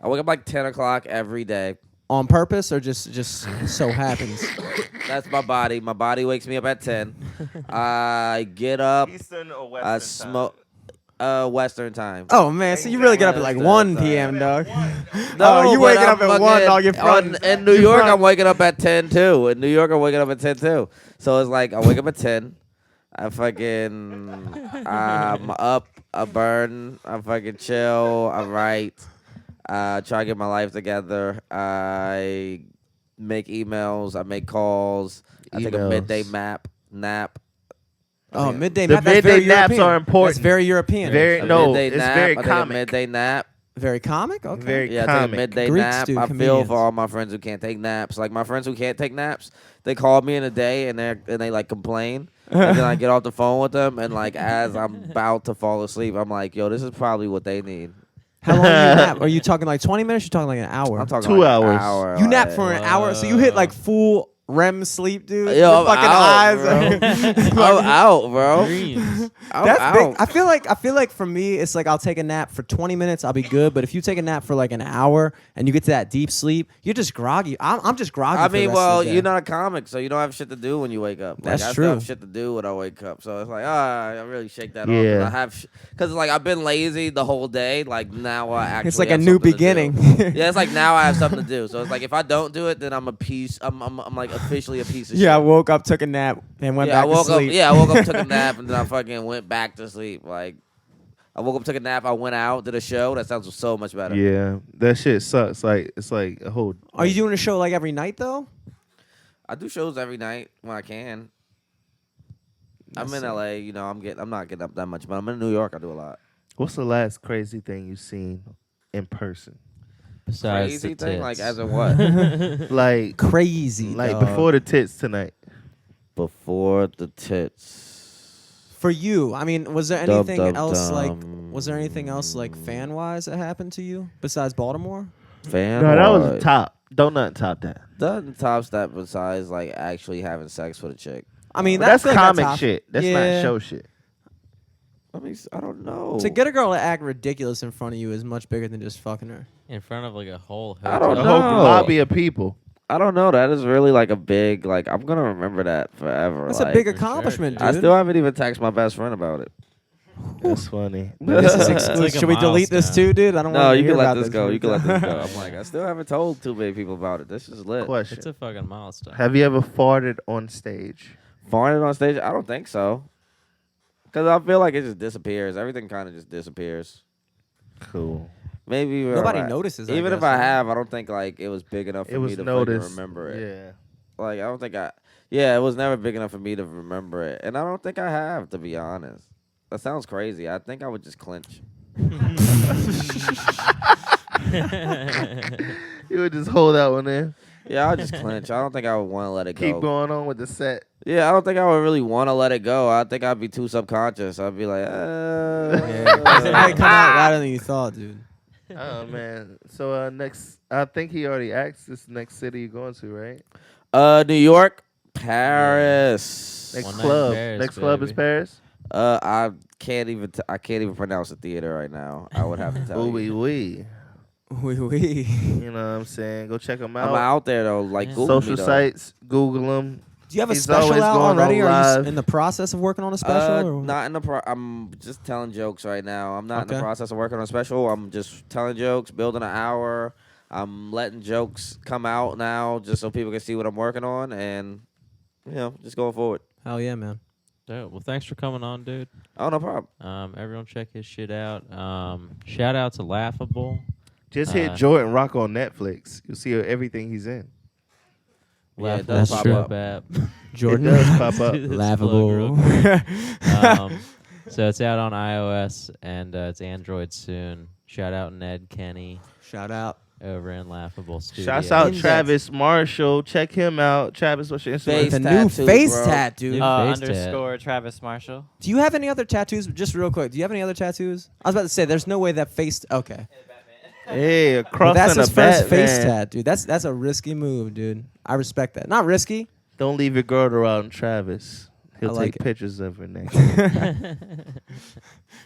S1: I wake up like 10 o'clock every day.
S3: On purpose or just so happens?
S1: That's my body. My body wakes me up at 10. I get up.
S5: Eastern or
S1: I smoke. Western time.
S3: Oh man, so you really get up at like
S1: Exactly.
S3: 1 p.m. dog.
S1: No,
S3: you
S1: but
S3: waking
S1: I'm
S3: up at 1,
S1: fucking-
S3: dog. You're fronting.
S1: In New York, I'm waking up at 10 too. In New York, I'm waking up at 10 too. So it's like I wake up at 10. I fucking I'm up. I burn. I fucking chill. I write. Try to get my life together. I make emails. I make calls. I take a
S5: Emails.
S1: midday nap.
S3: Oh, midday
S5: The
S3: nap. That's
S5: midday
S3: very
S5: naps
S3: European.
S5: are important.
S3: That's very European.
S5: Very
S1: A
S5: no.
S1: midday
S5: It's
S1: nap.
S5: very
S1: I take a
S5: comic.
S1: midday nap.
S3: Very comic. Okay.
S5: Very
S1: Yeah, I take a
S5: comic.
S1: midday
S3: Greeks
S1: nap.
S3: do,
S1: I feel
S3: comedians.
S1: for all my friends who can't take naps. Like my friends who can't take naps, they call me in a day and they like complain, and then I get off the phone with them, and like as I'm about to fall asleep, I'm like, yo, this is probably what they need.
S3: How long do you nap? Are you talking like 20 minutes? Or you talking like an hour?
S1: I'm talking
S5: 2
S1: like
S5: hours.
S1: An hour.
S3: You nap
S1: like-
S3: for an hour, so you hit like full REM sleep, dude.
S1: Yo,
S3: Your
S1: I'm
S3: fucking
S1: out,
S3: eyes.
S1: bro. I'm out, bro.
S4: Dreams.
S1: I'm
S3: That's
S1: out.
S3: big. I feel like for me, it's like I'll take a nap for 20 minutes, I'll be good. But if you take a nap for like an hour and you get to that deep sleep, you're just groggy. I'm just groggy.
S1: I
S3: for the
S1: mean,
S3: rest
S1: well,
S3: of the day.
S1: you're not a comic, so you don't have shit to do when you wake up. Like,
S3: That's
S1: I
S3: true.
S1: still have shit to do when I wake up. So it's like, I really shake that off.
S5: Yeah.
S1: 'Cause I have, because like I've been lazy the whole day. Like now I actually
S3: It's like a
S1: have
S3: new
S1: something to do.
S3: beginning.
S1: Yeah, it's like now I have something to do. So it's like if I don't do it, then I'm a piece. I'm like officially a piece of shit.
S3: Yeah, I woke up, took a nap, and went
S1: Yeah,
S3: back
S1: I woke
S3: to sleep.
S1: up. Yeah, I woke up, took a nap, and then I fucking went back to sleep. Like I woke up, took a nap. I went out, did a show. That sounds so much better.
S5: Yeah, that shit sucks. Like it's like a whole.
S3: Are you doing a show like every night though?
S1: I do shows every night when I can. I'm in LA, you know. I'm not getting up that much, but I'm in New York. I do a lot.
S5: What's the last crazy thing you've seen in person?
S4: Besides
S1: Crazy
S4: the
S1: thing,
S4: tits.
S1: like as in what?
S5: Like
S3: Crazy.
S5: like
S3: dog.
S5: before the tits tonight.
S1: Before the tits.
S3: For you, I mean, was there
S1: Dum,
S3: anything
S1: dum,
S3: else like?
S1: dum.
S3: Was there anything else like fan wise that happened to you besides Baltimore?
S1: Fan.
S5: No, that was
S1: wise.
S5: top. Don't nothing top that.
S1: Doesn't top that besides like actually having sex with a chick.
S3: I mean,
S5: But that's
S3: I feel like
S5: comic
S3: top-
S5: shit. That's
S3: Yeah.
S5: not show shit.
S1: I mean, I don't know.
S3: To get a girl to act ridiculous in front of you is much bigger than just fucking her.
S4: In front of like a whole
S1: I don't
S5: A
S4: hotel.
S5: whole
S1: know.
S5: lobby of people.
S1: I don't know. That is really like a big like. I'm gonna remember that forever.
S3: That's
S1: like,
S3: a big
S4: for sure,
S3: accomplishment,
S4: dude.
S1: I
S3: dude.
S1: still haven't even texted my best friend about it.
S5: That's funny.
S3: This is
S4: It's
S3: exclusive.
S4: like a
S3: Should we delete this
S4: milestone.
S3: too, dude? I don't
S1: No,
S3: want to
S1: you
S3: hear
S1: can let
S3: about
S1: this go. You can let this go.
S3: go.
S1: I'm like, I still haven't told too many people about it. This is lit.
S5: Question:
S4: It's a fucking milestone.
S5: Have you ever farted on stage?
S1: Farting on stage? I don't think so. Because I feel like it just disappears. Everything kind of just disappears.
S5: Cool.
S1: Maybe
S3: Nobody
S1: I-
S3: notices. I
S1: Even if
S3: guess,
S1: I
S3: right?
S1: have, I don't think like it was big enough for
S5: It was
S1: me to
S5: noticed.
S1: fucking remember it.
S5: Yeah.
S1: Like I don't think I. Yeah, it was never big enough for me to remember it, and I don't think I have, to be honest. That sounds crazy. I think I would just clench.
S5: You would just hold that one in.
S1: Yeah, I'll just clench. I don't think I would want to let it
S5: Keep
S1: go.
S5: going on with the set.
S1: Yeah, I don't think I would really want to let it go. I think I'd be too subconscious. I'd be like,
S3: Yeah, 'cause it might come out louder than you thought, dude.
S5: Oh man. So next, I think he already asked this next city you're going to, right?
S1: New York, Paris.
S5: Next
S4: One night in
S5: club.
S4: Paris,
S5: Next club is
S4: baby.
S5: Paris.
S1: I can't even. I can't even pronounce the theater right now. I would have to tell
S2: Ooh
S1: you.
S2: wee.
S3: Wee wee.
S2: You know what I'm saying? Go check him
S1: I'm
S2: out.
S1: out there though. Like
S4: Yeah.
S1: Google me
S2: Social
S1: though.
S2: sites, Google him.
S3: Do you have a
S2: He's
S3: special
S2: always
S3: out
S2: going
S3: already?
S2: on
S3: Are you
S2: live.
S3: in the process of working on a special? or?
S1: Not in the I'm just telling jokes right now. I'm not in the
S3: Okay.
S1: process of working on a special. I'm just telling jokes, building an hour. I'm letting jokes come out now, just so people can see what I'm working on, and just going forward.
S3: Hell yeah, man.
S4: Dope. Well, thanks for coming on, dude.
S1: Oh, no problem.
S4: Everyone check his shit out. Shout out to Laughable.
S2: Just hit
S4: Uh,
S2: Jordan Rock on Netflix. You'll see everything he's in.
S1: Yeah, it
S4: Laughable
S1: does
S3: That's
S1: pop
S3: true.
S1: up.
S4: app.
S3: Jordan.
S2: It does pop up.
S4: Do this plug real
S3: Laughable.
S4: quick. So it's out on iOS and it's Android soon. Shout out Ned Kenny
S3: Shout out.
S4: over in Laughable Studio.
S2: Shouts out
S3: Index.
S2: Travis Marshall. Check him out. Travis, what's your Instagram?
S1: Face
S3: The new
S1: tattoo,
S3: face
S1: bro.
S3: tattoo.
S4: New face
S6: Underscore Travis Marshall.
S3: Do you have any other tattoos? Just real quick. Do you have any other tattoos? I was about to say, there's no way that face. Okay.
S2: Hey, a
S3: But
S2: cross
S3: that's
S2: and
S3: his
S2: a
S3: first
S2: Batman.
S3: face tat, dude. That's a risky move, dude. I respect that. Not risky.
S2: Don't leave your girl around Travis. He'll
S3: I like
S2: take
S3: it.
S2: pictures of her next.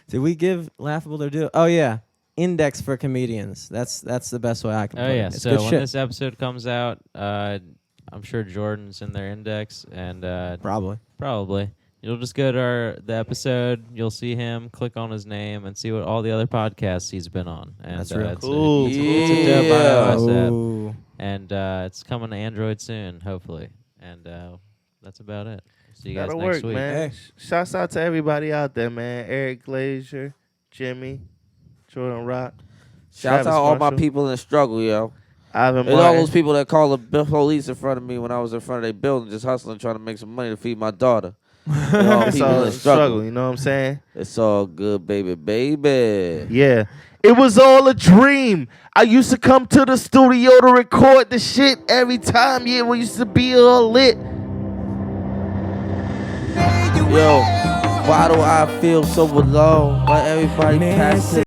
S3: Did we give Laughable their due? Oh yeah. Index for comedians. That's the best way I can
S4: Oh
S3: put
S4: yeah.
S3: it. It's
S4: So
S3: good
S4: when
S3: shit.
S4: this episode comes out, I'm sure Jordan's in their index, and
S3: Probably.
S4: probably you'll just go to the episode. You'll see him. Click on his name and see what all the other podcasts he's been on. And
S3: That's real
S4: it's
S2: cool.
S4: It's a dope
S1: Yeah.
S4: iOS app.
S3: Ooh.
S4: And it's coming to Android soon, hopefully. And that's about it. See you guys
S2: That'll
S4: next
S2: work,
S4: week.
S2: man.
S3: Hey.
S2: Shouts out to everybody out there, man. Eric Glazier, Jimmy, Jordan Rock.
S1: Shout
S2: Travis
S1: out all my
S2: Marshall,
S1: people in the struggle, yo.
S2: Ivan
S1: And all
S2: Martin.
S1: those people that call the police in front of me when I was in front of their building, just hustling, trying to make some money to feed my daughter. And all
S2: It's
S1: people
S2: all
S1: in
S2: a
S1: the struggle.
S2: struggle, you know what I'm saying?
S1: It's all good, baby, baby.
S2: Yeah. It was all a dream. I used to come to the studio to record the shit every time. Yeah, we used to be all lit.
S1: Yo, why do I feel so alone? Why everybody passing?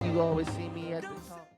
S2: You always see me at the top.